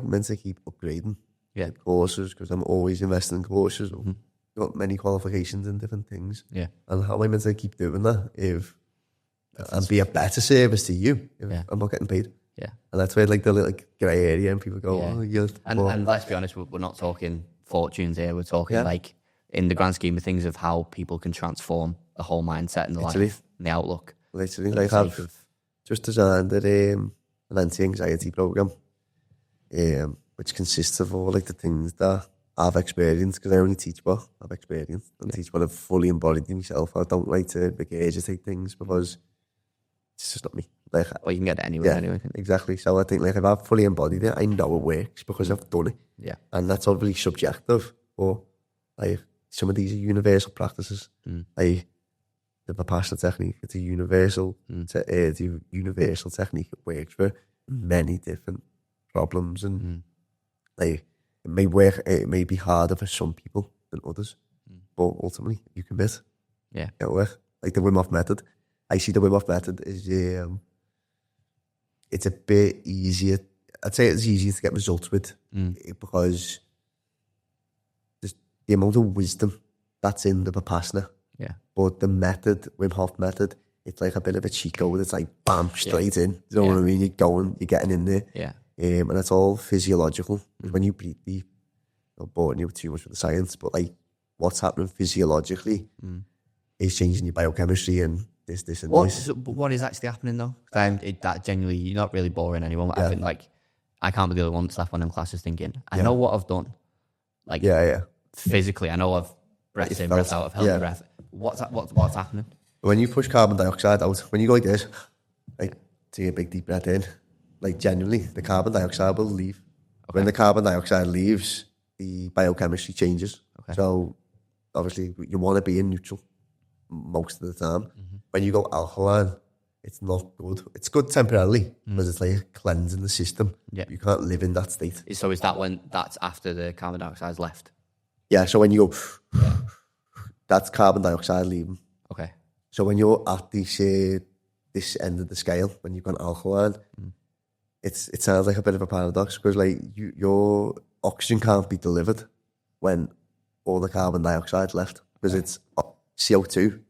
meant to keep upgrading? Yeah. Courses, because I'm always investing in courses. Got many qualifications in different things. Yeah. And how am I meant to keep doing that and be a better service to you if I'm not getting paid? Yeah. And that's where like the little grey area and people go, oh, you're... And let's be honest, we're not talking fortunes here. We're talking like in the grand scheme of things of how people can transform the whole mindset and the life and the outlook. Literally, like I've just designed an anti-anxiety program. which consists of all like the things that I've experienced, because I only teach what I've experienced and teach what I've fully embodied in myself. I don't like to regurgitate things because it's just not me. Like, Well, you can get it anywhere anyway. Exactly. So I think like if I've fully embodied it, I know it works because I've done it. Yeah. And that's obviously subjective, but like some of these are universal practices. Like the Vipassana technique, it's a universal, universal technique. It works for many different problems, and like it may work. It may be harder for some people than others, but ultimately you commit. Yeah, It'll work. Like the Wim Hof method. I see the Wim Hof method is it's a bit easier. I'd say it's easier to get results with because there's the amount of wisdom that's in the Vipassana. Yeah. But the method, Wim Hof method, it's like a bit of a cheat code. It's like bam, straight in. You know what I mean? You're going, you're getting in there. Yeah. And it's all physiological. When you breathe deep, I'm not boring you with too much of the science, but like what's happening physiologically is changing your biochemistry and this and this. So what is actually happening though? That genuinely, you're not really boring anyone. I think like, I can't be the only one that's left one of them classes thinking, I know what I've done. Like, physically, I know I've breath in, breath out, I've held the breath. What's happening? When you push carbon dioxide out, when you go like this, like take a big deep breath in, like genuinely, the carbon dioxide will leave. Okay. When the carbon dioxide leaves, the biochemistry changes. Okay. So obviously you want to be in neutral most of the time. When you go alkaline, it's not good. It's good temporarily because it's like cleansing the system. Yeah. You can't live in that state. So is that when that's after the carbon dioxide's left? Yeah, so when you go, that's carbon dioxide leaving. Okay. So when you're at this end of the scale, when you've gone alkaline, it sounds like a bit of a paradox because like your oxygen can't be delivered when all the carbon dioxide's left because it's CO2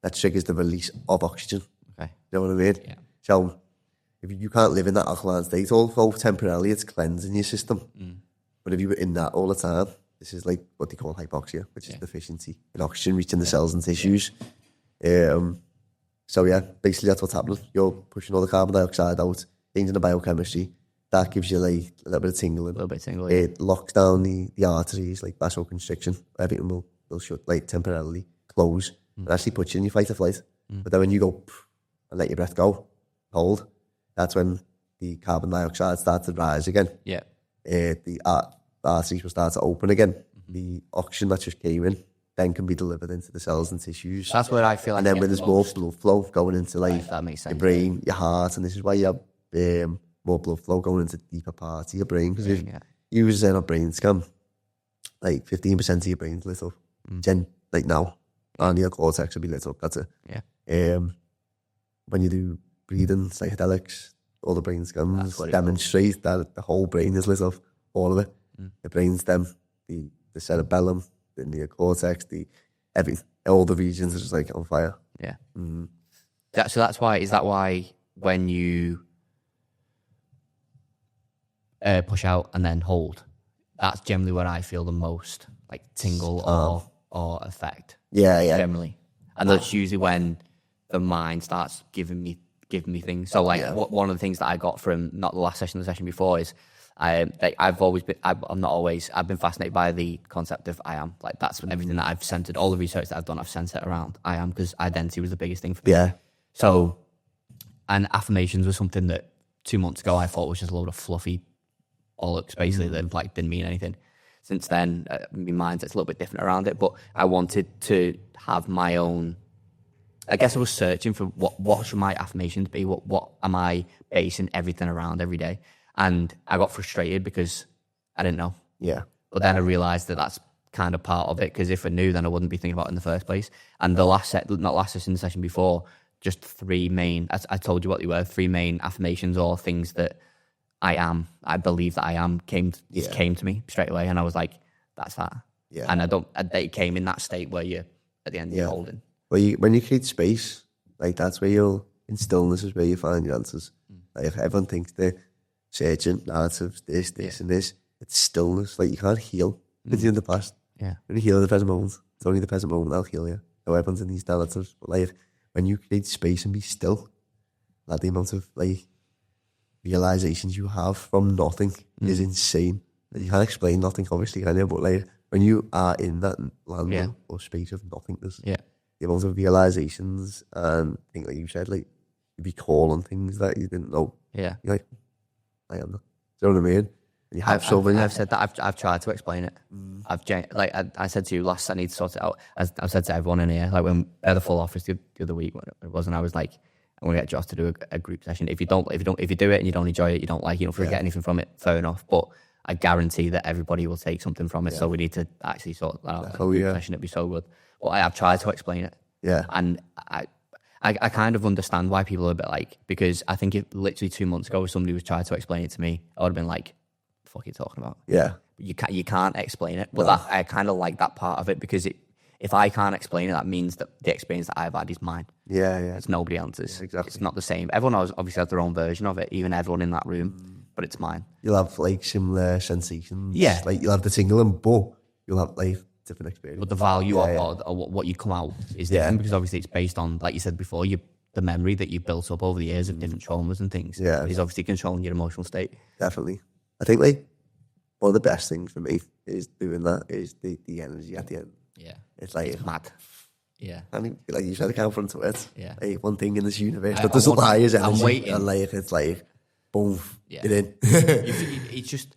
that triggers the release of oxygen. Okay. You know what I mean? Yeah. So if you can't live in that alkaline state, although temporarily it's cleansing your system, but if you were in that all the time, this is like what they call hypoxia, which is deficiency in oxygen reaching the cells and tissues. So yeah, basically that's what's happening. You're pushing all the carbon dioxide out, changing the biochemistry. That gives you like a little bit of tingling. It locks down the arteries, like vasoconstriction. Everything will shut, like temporarily close. And actually puts you in your fight or flight. But then when you go and let your breath go, hold, that's when the carbon dioxide starts to rise again. Yeah. The arteries will start to open again. The oxygen that just came in then can be delivered into the cells and tissues. That's where I feel like. And then when there's more blood flow going into like that makes sense. Your brain, your heart, and this is why you have more blood flow going into deeper parts of your brain. Because if you was in a brain scan, like 15% of your brain's lit up. Like now. And your cortex will be lit up, that's it. Yeah. When you do breathing, psychedelics, all the brain scans demonstrate that the whole brain is lit up, all of it. The brainstem, the cerebellum, the neocortex, everything, all the regions are just like on fire. Yeah. So that's why, is that why when you push out and then hold, that's generally where I feel the most like tingle or effect? Yeah. Generally. And that's usually when the mind starts giving me things. So like one of the things that I got from not the last session, the session before is I've been fascinated by the concept of I am. Like that's everything that I've centered, all the research that I've done, I've centered around I am because identity was the biggest thing for me. Yeah. So, and affirmations was something that 2 months ago I thought was just a load of fluffy bollocks basically that like didn't mean anything. Since then, my mindset's a little bit different around it, but I wanted to have my own. I guess I was searching for what should my affirmations be? What am I basing everything around every day? And I got frustrated because I didn't know. Yeah. But then I realized that that's kind of part of it because if I knew, then I wouldn't be thinking about it in the first place. And the the session before, just three main. I told you what they were. Three main affirmations or things that I believe that I am came to me straight away, and I was like, that's that. Yeah. And they came in that state where you're at the end you're holding. Well, when you create space, like that's where in stillness is where you find your answers. Like everyone thinks they're searching narratives, this and this. It's stillness. Like you can't heal. It's in the past. Yeah. When you heal in the present moment, it's only the present moment I'll heal you. So everyone's in these narratives. But like when you create space and be still, like the amount of like realizations you have from nothing is insane. You can't explain nothing, obviously, can you? But like when you are in that land or space of nothingness, the amount of realizations and things like you said, like you'd be calling things that you didn't know. Yeah. You're like, I am that. Do you know what I mean? And you have so many. I've said that. I've tried to explain it. I said to you last, I need to sort it out. I've said to everyone in here, like when at the full office the other week, when it was, and I was like, I'm gonna get Josh to do a group session. If you do it and you don't enjoy it, you don't like it, you don't forget anything from it, fair enough. But I guarantee that everybody will take something from it. So we need to actually sort that out. Group session, it'd be so good. But I have tried to explain it. Yeah. And I kind of understand why people are a bit like, because I think if literally 2 months ago, if somebody was trying to explain it to me, I would have been like, fuck you talking about? Yeah. You can't explain it. But I kind of like that part of it, because if I can't explain it, that means that the experience that I've had is mine. Yeah. It's nobody else's. Yeah, exactly. It's not the same. Everyone obviously has their own version of it, even everyone in that room, but it's mine. You'll have like similar sensations. Yeah. Like you'll have the tingling, but you'll have like different experience. But the value of what you come out is different, because obviously it's based on, like you said before, the memory that you've built up over the years of different traumas and things. Yeah. Is obviously controlling your emotional state. Definitely. I think like one of the best things for me is doing that is the energy at the end. Yeah. It's like it's mad. Yeah. And like you said, account front to it. Yeah. Like one thing in this universe that doesn't lie is energy. I'm waiting. And like it's like boom, get in. It's just,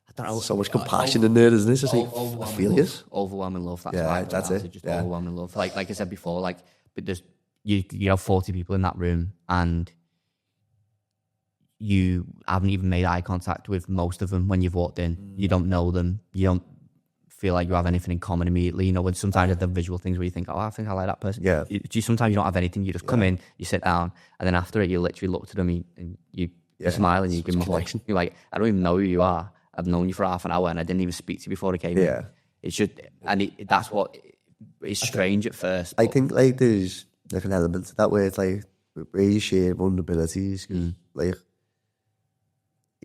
I don't know. So much compassion in there, isn't it? It's just like I feel you. Overwhelming love. That's it. Just overwhelming love. Like I said before, like, but there's you have 40 people in that room, and you haven't even made eye contact with most of them when you've walked in. You don't know them. You don't feel like you have anything in common immediately. You know, when sometimes there's the visual things where you think, oh, I think I like that person. Yeah. Sometimes you don't have anything. You just come in, you sit down, and then after it, you literally look to them and you smile and you give them a connection. You're like, I don't even know who you are. I've known you for half an hour and I didn't even speak to you before I came in. It's just, and that's what is strange at first. I think like there's like an element to that where it's like where you share vulnerabilities, because like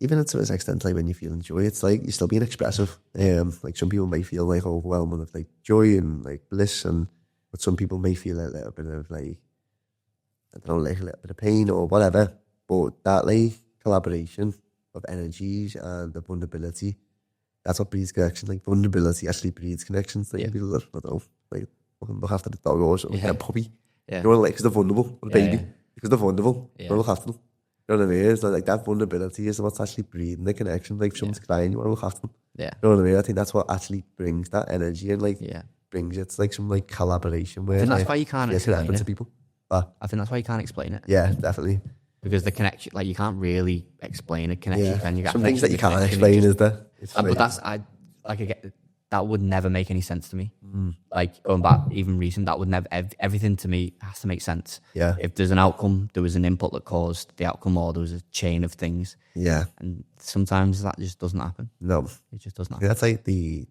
even to an extent, like when you feel joy, it's like you're still being expressive. Like some people may feel like overwhelming of like joy and like bliss, but some people may feel a little bit of like, I don't know, like a little bit of pain or whatever. But that like collaboration of energies and the vulnerability, that's what breeds connection. Like vulnerability actually breeds connections. Like people that, I don't know, like look after the dog or something, a puppy. You know, like because they're vulnerable, or a baby, because they're vulnerable. You look after them. You know what I mean? It's like that vulnerability is what's actually breeding the connection. Like if someone's crying, you want to look after them. Yeah. You know what I mean? I think that's what actually brings that energy and like brings it's like some like collaboration where I think that's why you can't explain it to people. I think that's why you can't explain it. Yeah, definitely. Because the connection, like you can't really explain a connection. Can you? Some things that you can't explain is there. But that would never make any sense to me. Like going back even recent, that would never. Everything to me has to make sense. Yeah. If there's an outcome, there was an input that caused the outcome, or there was a chain of things. Yeah. And sometimes that just doesn't happen. No, it just doesn't happen. That's like the.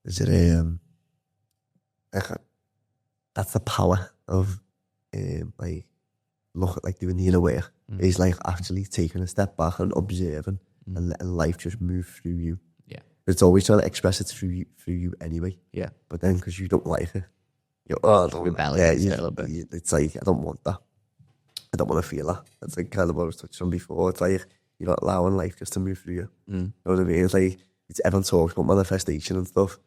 Is it that's the power of like look at like doing the inner work. Is like actually taking a step back and observing and letting life just move through you. Yeah. It's always trying to express it through you anyway. Yeah. But then because you don't like it, you're a little bit. It's like I don't want that. I don't want to feel that. That's like kind of what I was touching on before. It's like you're not allowing life just to move through you. You know what I mean? It's like everyone talks about manifestation and stuff,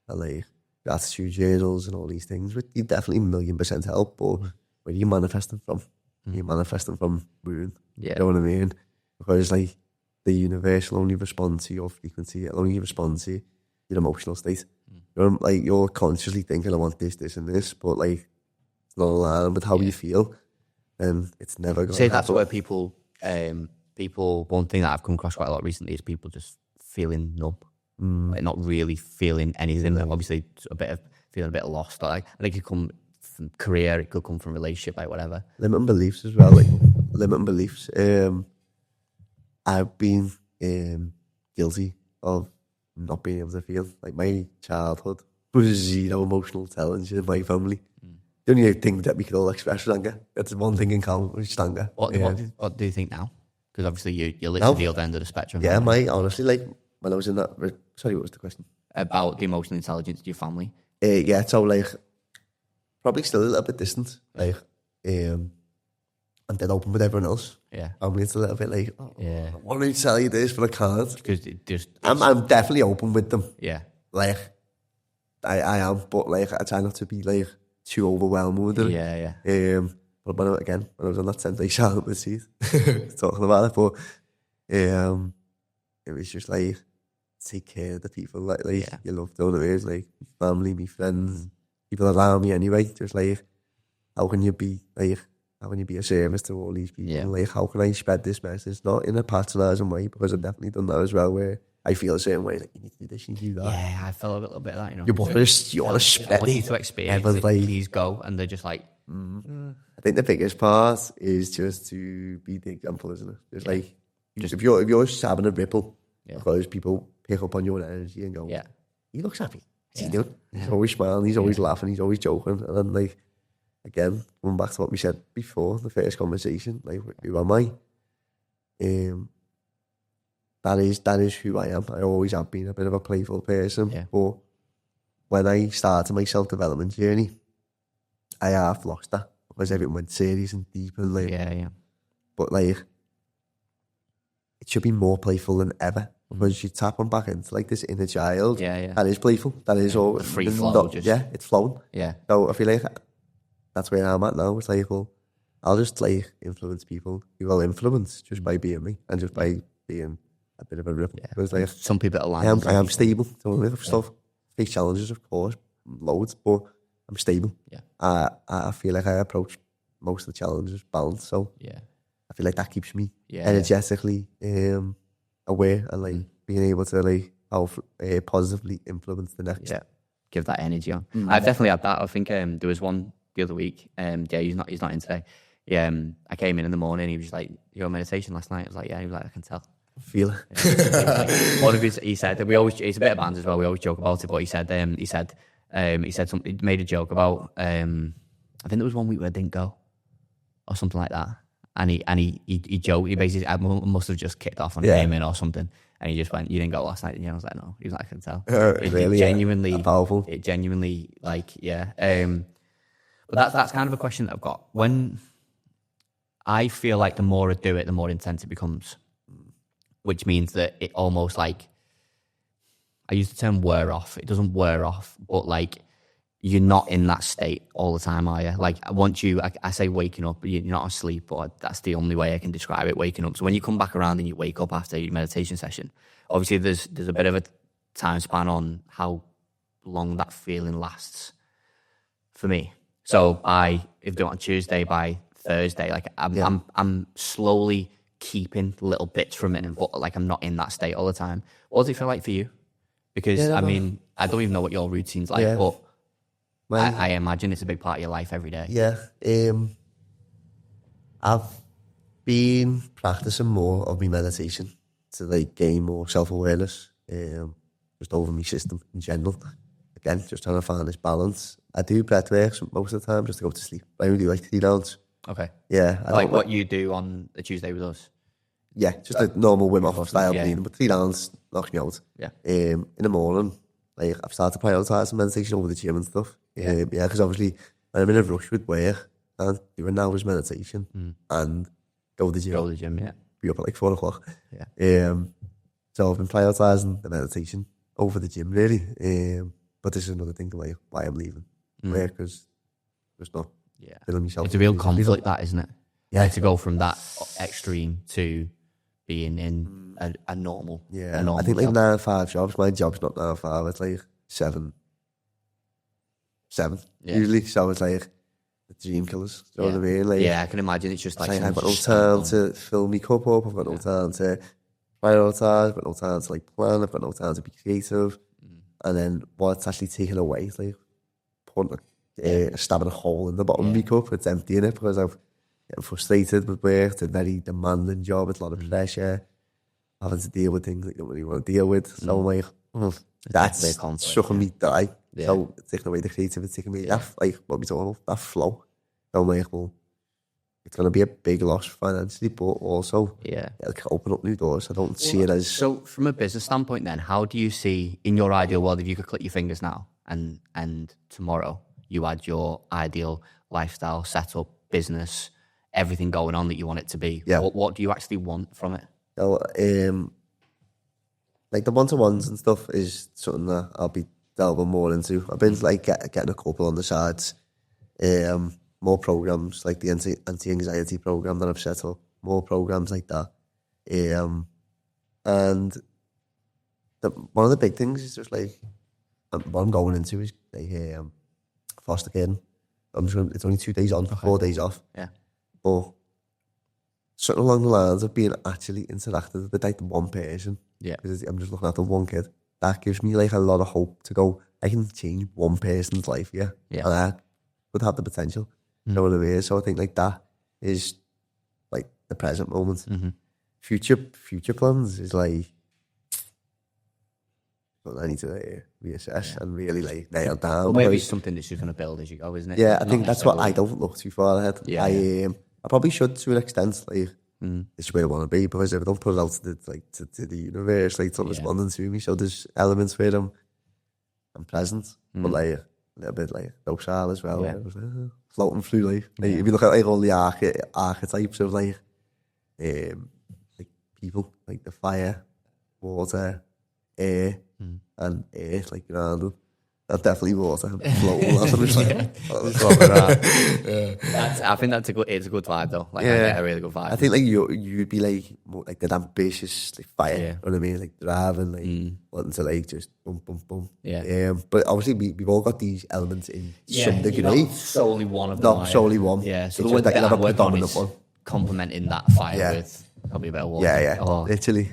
and like gratitude journals and all these things, which you definitely 1,000,000% help. But where are you manifesting from? You're manifesting from within. Yeah. You know what I mean? Because like the universe will only respond to your frequency. It'll only respond to your emotional state. Like you're consciously thinking, I want this, this, and this, but like it's not aligned with how you feel, and it's never going to happen. That's where people, one thing that I've come across quite a lot recently is people just feeling numb, like not really feeling anything. Obviously, feeling a bit lost. Like I think it could come from career, it could come from relationship, like whatever. Limiting beliefs as well, like limiting beliefs. I've been guilty of not being able to feel. Like my childhood was zero emotional intelligence in my family. The only thing that we could all express was anger. That's one thing in common, which is anger. What do you think now? Because obviously you're literally the other end of the spectrum. Yeah, honestly, like when I was in that. Sorry, what was the question? About the emotional intelligence of your family. Yeah, so like probably still a little bit distant. Like and then open with everyone else. Yeah. I mean, it's a little bit like, Yeah. I want to tell you this, but I can't. Because it just... I'm definitely open with them. Yeah. Like, I am, but like, I try not to be like too overwhelmed with it. Yeah. But when I was on that 10-day challenge with Steve, talking about it, but it was just like, take care of the people like you love, don't it? It's like family, my friends, people around me anyway. Just like, how can you be a service to all these people? Yeah. Like, how can I spread this message? Not in a patronising way, because I've definitely done that as well, where I feel a certain way, like, you need to do this, you need to do that. Yeah, I felt a little bit of that, you know. You want to spread I want you to experience it, like, please go. And they're just like... I think the biggest part is just to be the example, isn't it? Just like, if you're just having a ripple, because people pick up on your energy and go, he looks happy. What's he doing? He's always smiling, he's always laughing, he's always joking. And then, like, again, going back to what we said before, the first conversation, like, who am I? That is who I am. I always have been a bit of a playful person. Yeah. But when I started my self-development journey, I half lost that, because everything went serious and deep and like... Yeah. But like, it should be more playful than ever, because you're tapping back into like this inner child. Yeah. That is playful. That is all free flow. It's flowing. Yeah. So I feel like that's where I'm at now. It's like, well, I'll just like influence people who will influence just by being me and just by being a bit of a ripple. Yeah. Because like, some people are I am stable. So I have stuff, face challenges, of course, loads, but I'm stable. Yeah. I feel like I approach most of the challenges balanced. So yeah, I feel like that keeps me energetically aware and like being able to like positively influence the next. Yeah, give that energy on. I've definitely had that. I think there was one the other week. He's not in today. Yeah, I came in the morning. He was like, "You on meditation last night?" I was like, "Yeah." He was like, "I can tell." Feel it. One of his, he said, it's a bit of bands as well. We always joke about it, but he said something. He made a joke about. I think there was 1 week where I didn't go, or something like that. And he joked. He basically, I must have just kicked off on him in or something. And he just went, "You didn't go last night, did you?" I was like, "No." He was like, "I can tell." Really, genuinely powerful. It genuinely, like, yeah. But that's kind of a question that I've got. When I feel like the more I do it, the more intense it becomes, which means that it almost like, I use the term wear off. It doesn't wear off, but like, you're not in that state all the time, are you? Like, once I say waking up, you're not asleep, but that's the only way I can describe it, waking up. So when you come back around and you wake up after your meditation session, obviously there's a bit of a time span on how long that feeling lasts for me. So if do it on Tuesday, by Thursday, like I'm slowly keeping little bits from it, but like I'm not in that state all the time. What does it feel like for you? Because I mean, I don't even know what your routine's like, but I imagine it's a big part of your life every day. Yeah. I've been practicing more of my meditation to like gain more self-awareness, just over my system in general. Again, just trying to find this balance. I do breathwork most of the time just to go to sleep. I only do like 3 rounds. Okay. Yeah. Like what you do on a Tuesday with us? Yeah, just a normal Wim Hof style breathing, but 3 rounds knocks me out. Yeah. In the morning, like I've started prioritising meditation over the gym and stuff. Yeah, because obviously when I'm in a rush with work, and do an hour's meditation and go to the gym. Go to the gym, yeah. Be up at like 4 o'clock. Yeah. So I've been prioritising the meditation over the gym, really. But this is another thing why I'm leaving work, because there's not feeling myself. It's a real conflict, that, isn't it? Yeah. Like, to go from that extreme to being in a normal. Yeah. A normal I think like job. 9-5 jobs. My job's not 9-5. It's like 7 usually. So it's like the dream killers. You know what I mean? Like, I can imagine. It's just like I've got no time to fill my cup up. I've got no time to prioritise. I've got no time to like plan. I've got no time to be creative. And then what's actually taken away is like putting stabbing a hole in the bottom of my cup. It's emptying it because I'm getting frustrated with work. It's a very demanding job. It's a lot of pressure. Having to deal with things that you don't really want to deal with. So I'm like, that's sucking me dry. Yeah. So it's taking away the creativity, taking me that, like what we talking about, that flow. So I'm like, well, it's going to be a big loss financially, but also it'll open up new doors. I don't see it as... So from a business standpoint then, how do you see, in your ideal world, if you could click your fingers now and tomorrow you had your ideal lifestyle, setup, business, everything going on that you want it to be. Yeah. What do you actually want from it? So, like the one-to-ones and stuff is something that I'll be delving more into. I've been like getting a couple on the sides, more programs like the anti-anxiety program that I've set up, more programs like that. And one of the big things is just like what I'm going into is like foster care. It's only 2 days on, 4 days off. Yeah, but something along the lines of being actually interactive with like one person. Yeah, because I'm just looking after one kid. That gives me like a lot of hope to go, I can change one person's life, yeah. And I would have the potential. You know what I mean? So I think like that is like the present moment. Future plans is like, but I need to reassess and really like nail down. Well, maybe it's something that's just going to build as you go, isn't it? Yeah, I think that's what I don't look too far ahead. Yeah, I probably should to an extent, like, this is where I want to be, because if I don't put it out to the universe, like, it's not responding to me. So there's elements where I'm present, but like a little bit like docile as well. Yeah. Floating through life. Like, if you look at like all the archetypes of like people, like the fire, water, air, and earth, like grounded. That's definitely water. Floating. I think it's a good vibe though. Like, I get a really good vibe. I think like you'd be like more like that ambitious like fire. You know what I mean? Like driving, like wanting to like just boom, boom, boom. Yeah. But obviously we've all got these elements in some degree. Not solely one of them. Not solely one. Yeah. So it's the one that like I work on is one, complementing that fire with probably a bit of water. Yeah. Literally.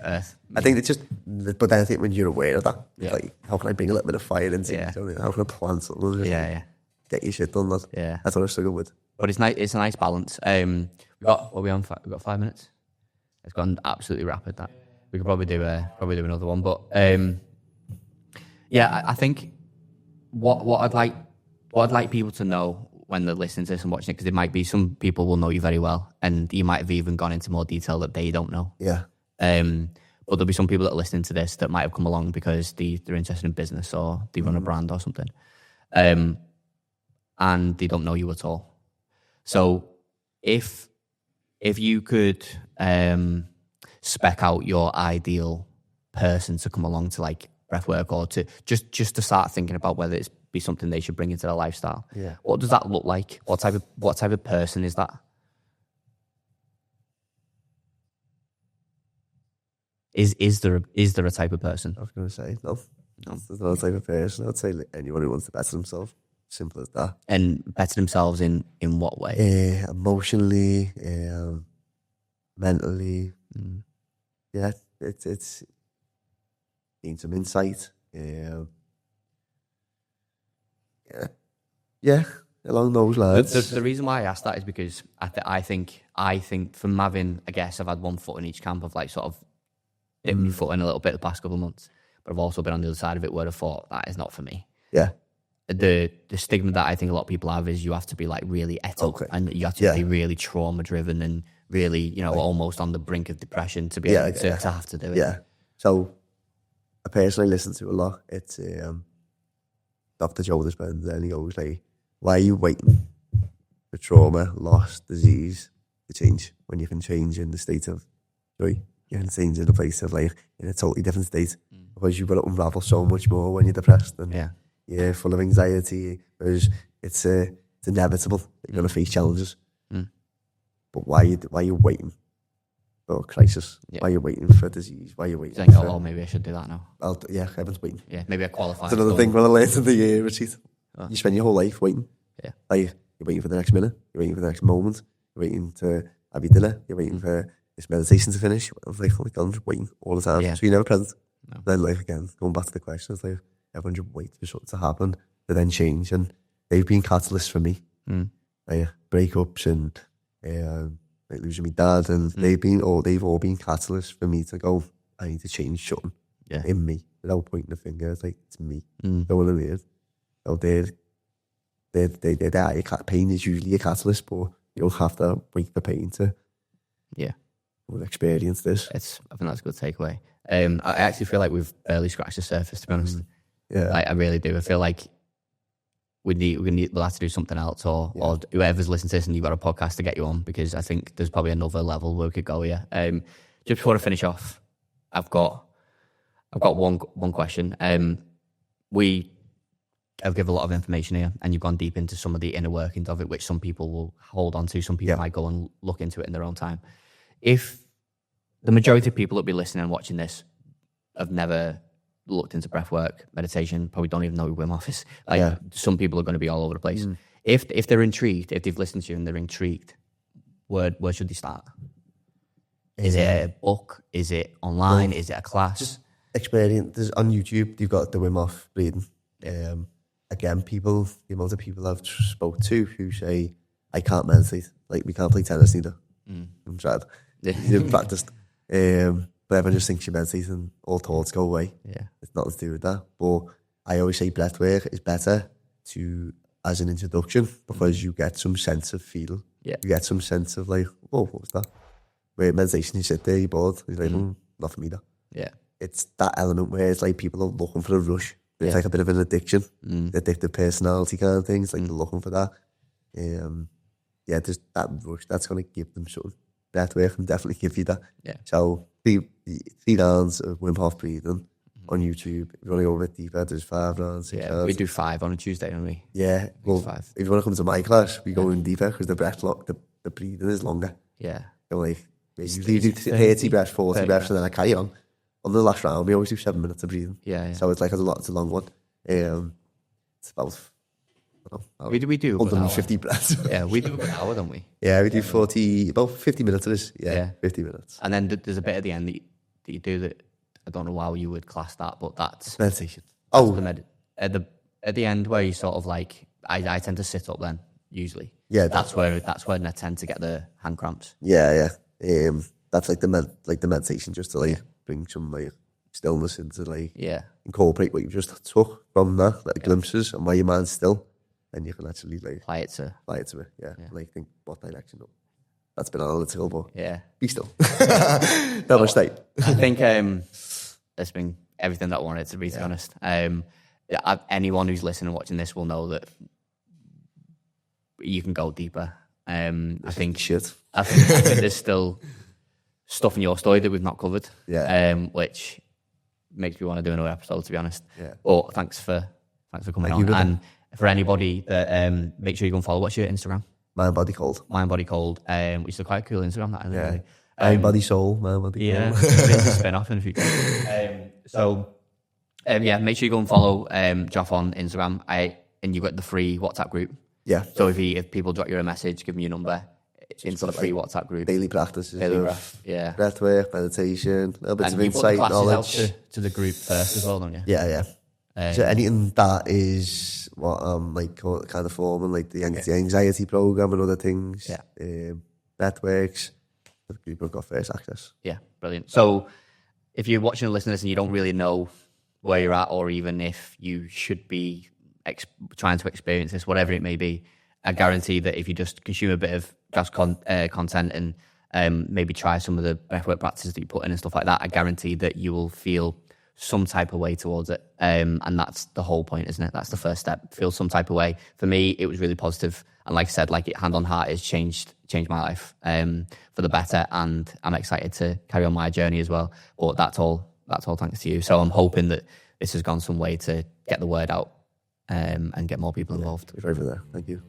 I think it's just, but then I think when you're aware of that, it's like, how can I bring a little bit of fire into it? How can I plant something? Get your shit done. That's what I struggle with. But it's nice. It's a nice balance. We've got 5 minutes. It's gone absolutely rapid. That we could probably do another one. But I think what I'd like people to know when they're listening to this and watching it, because there might be some people will know you very well, and you might have even gone into more detail that they don't know. Yeah. But there'll be some people that are listening to this that might have come along because they're interested in business or they run a brand or something, and they don't know you at all. So if you could spec out your ideal person to come along to like breathwork, or to just to start thinking about whether it's be something they should bring into their lifestyle, what does that look like? What type of person is that? Is there a type of person? I was going to say no. There's not a type of person. I'd say anyone who wants to better themselves. Simple as that. And better themselves in what way? Emotionally, mentally. Yeah, it's gain some insight. Yeah, along those lines. The reason why I asked that is because I think from having, I guess I've had one foot in each camp of like sort of dipped my foot in a little bit the past couple of months, but I've also been on the other side of it where I thought that is not for me. Yeah. The stigma that I think a lot of people have is you have to be like really up and you have to be really trauma driven and really, almost on the brink of depression to be able to have to do it. Yeah. So I personally listen to a lot. It's Dr. Joe Dispenza, and he goes like, why are you waiting for trauma, loss, disease to change when you can change in the state of joy? You can change in a place of like in a totally different state, because you've got to unravel so much more when you're depressed and you're full of anxiety, because it's inevitable that you're going to face challenges. But why are you waiting for a crisis? Why are you waiting for disease? Why are you waiting for... maybe I should do that now. Everyone's waiting. Yeah, maybe I qualify. It's another thing when I learned in the year retreat. You spend your whole life waiting. Yeah. Like, you're waiting for the next minute, you're waiting for the next moment, you're waiting to have your dinner, you're waiting for this meditation to finish. I was like, oh my God, I'm just waiting all the time. Yeah. So you're never present. No. Then, like, again, going back to the question, it's like, everyone just waits for something to happen to then change. And they've been catalysts for me. Like, breakups and like losing my dad, and they've all been catalysts for me to go, I need to change something in me without pointing the finger. It's like, it's me. Don't want to weird. So pain is usually a catalyst, but you don't have to wait for pain to experience this. I think that's a good takeaway. I actually feel like we've barely scratched the surface, to be honest. Yeah, I really do. I feel like we'll have to do something else, or whoever's listening to this and you've got a podcast to get you on, because I think there's probably another level where we could go here. Just before I finish off, I've got one question. I've given a lot of information here, and you've gone deep into some of the inner workings of it, which some people will hold on to. Some people might go and look into it in their own time. If the majority of people that be listening and watching this have never looked into breathwork, meditation, probably don't even know who Wim Hof is. Some people are going to be all over the place. If they're intrigued, if they've listened to you and they're intrigued, where should they start? Is it a book? Is it online? Is it a class? Just experience. There's on YouTube, you've got the Wim Hof breathing. Again, the amount of people I've spoke to who say, I can't meditate. Like, we can't play tennis neither. I'm tried. You've practiced. But everyone just thinks you're meditating, all thoughts go away. Yeah. It's nothing to do with that. But I always say breathwork is better as an introduction, because you get some sense of feel. Yeah. You get some sense of like, oh, what was that? Where meditation, you sit there, you're bored. You're like, not for me, that. Yeah. It's that element where it's like people are looking for a rush. It's like a bit of an addiction, addictive personality kind of things. Like they're looking for that. There's that rush that's going to give them something. Breathwork can definitely give you that. Yeah. So 3 rounds of Wim Hof breathing on YouTube. If you want to go a bit deeper, there's 5 rounds. 6 rounds. We do 5 on a Tuesday, don't we? Yeah. Well, 5. If you want to come to my class, we go in deeper because the breathing is longer. Yeah. So like, basically you do 30 breaths, 40 breaths, and then I carry on. On the last round, we always do 7 minutes of breathing. Yeah. So it's like it's a long one. It's about, we do 150 breaths. Yeah, we do about an hour, don't we? Yeah, we do about 50 minutes of this. Yeah, 50 minutes. And then there's a bit at the end that you do that. I don't know how you would class that, but that's meditation. At the end where you sort of like, I tend to sit up then usually. Yeah, that's when I tend to get the hand cramps. Yeah. That's like the meditation, just to like bring some like stillness into like incorporate what you've just took from that, like glimpses, and while your mind's still, then you can actually like apply it to it. Yeah. Like think what direction up. That's been analytical, but be still. Not much state. I think it's been everything that I wanted to be honest. Anyone who's listening and watching this will know that you can go deeper. I think there's still stuff in your story that we've not covered. Which makes me want to do another episode, to be honest. Yeah. But thanks for coming on. And for anybody that make sure you go and follow. What's your Instagram? Mind.Body.Cold. Mind.Body.Cold. Which is a quite cool Instagram. That isn't really. Mind, body, soul. Mind, body, yeah. It's a spin off in the future. Make sure you go and follow Jof on Instagram. And you've got the free WhatsApp group. Yeah. So if people drop you a message, give me your number. Into the free WhatsApp group. Daily practices. Breathwork, meditation, a little bit of insight, knowledge. To the group first as well, don't you? Yeah. So anything that is what I'm like kind of forming, like the anxiety program and other things. Yeah. Breathworks, the group have got first access. Yeah, brilliant. So if you're watching and listening to this and you don't really know where you're at, or even if you should be trying to experience this, whatever it may be, I guarantee that if you just consume a bit of Jeff's content and maybe try some of the breathwork practices that you put in and stuff like that, I guarantee that you will feel some type of way towards it. And that's the whole point, isn't it? That's the first step. Feel some type of way. For me, it was really positive. And like I said, hand on heart, it's changed my life for the better. And I'm excited to carry on my journey as well. But that's all thanks to you. So I'm hoping that this has gone some way to get the word out and get more people involved. It's over there. Thank you.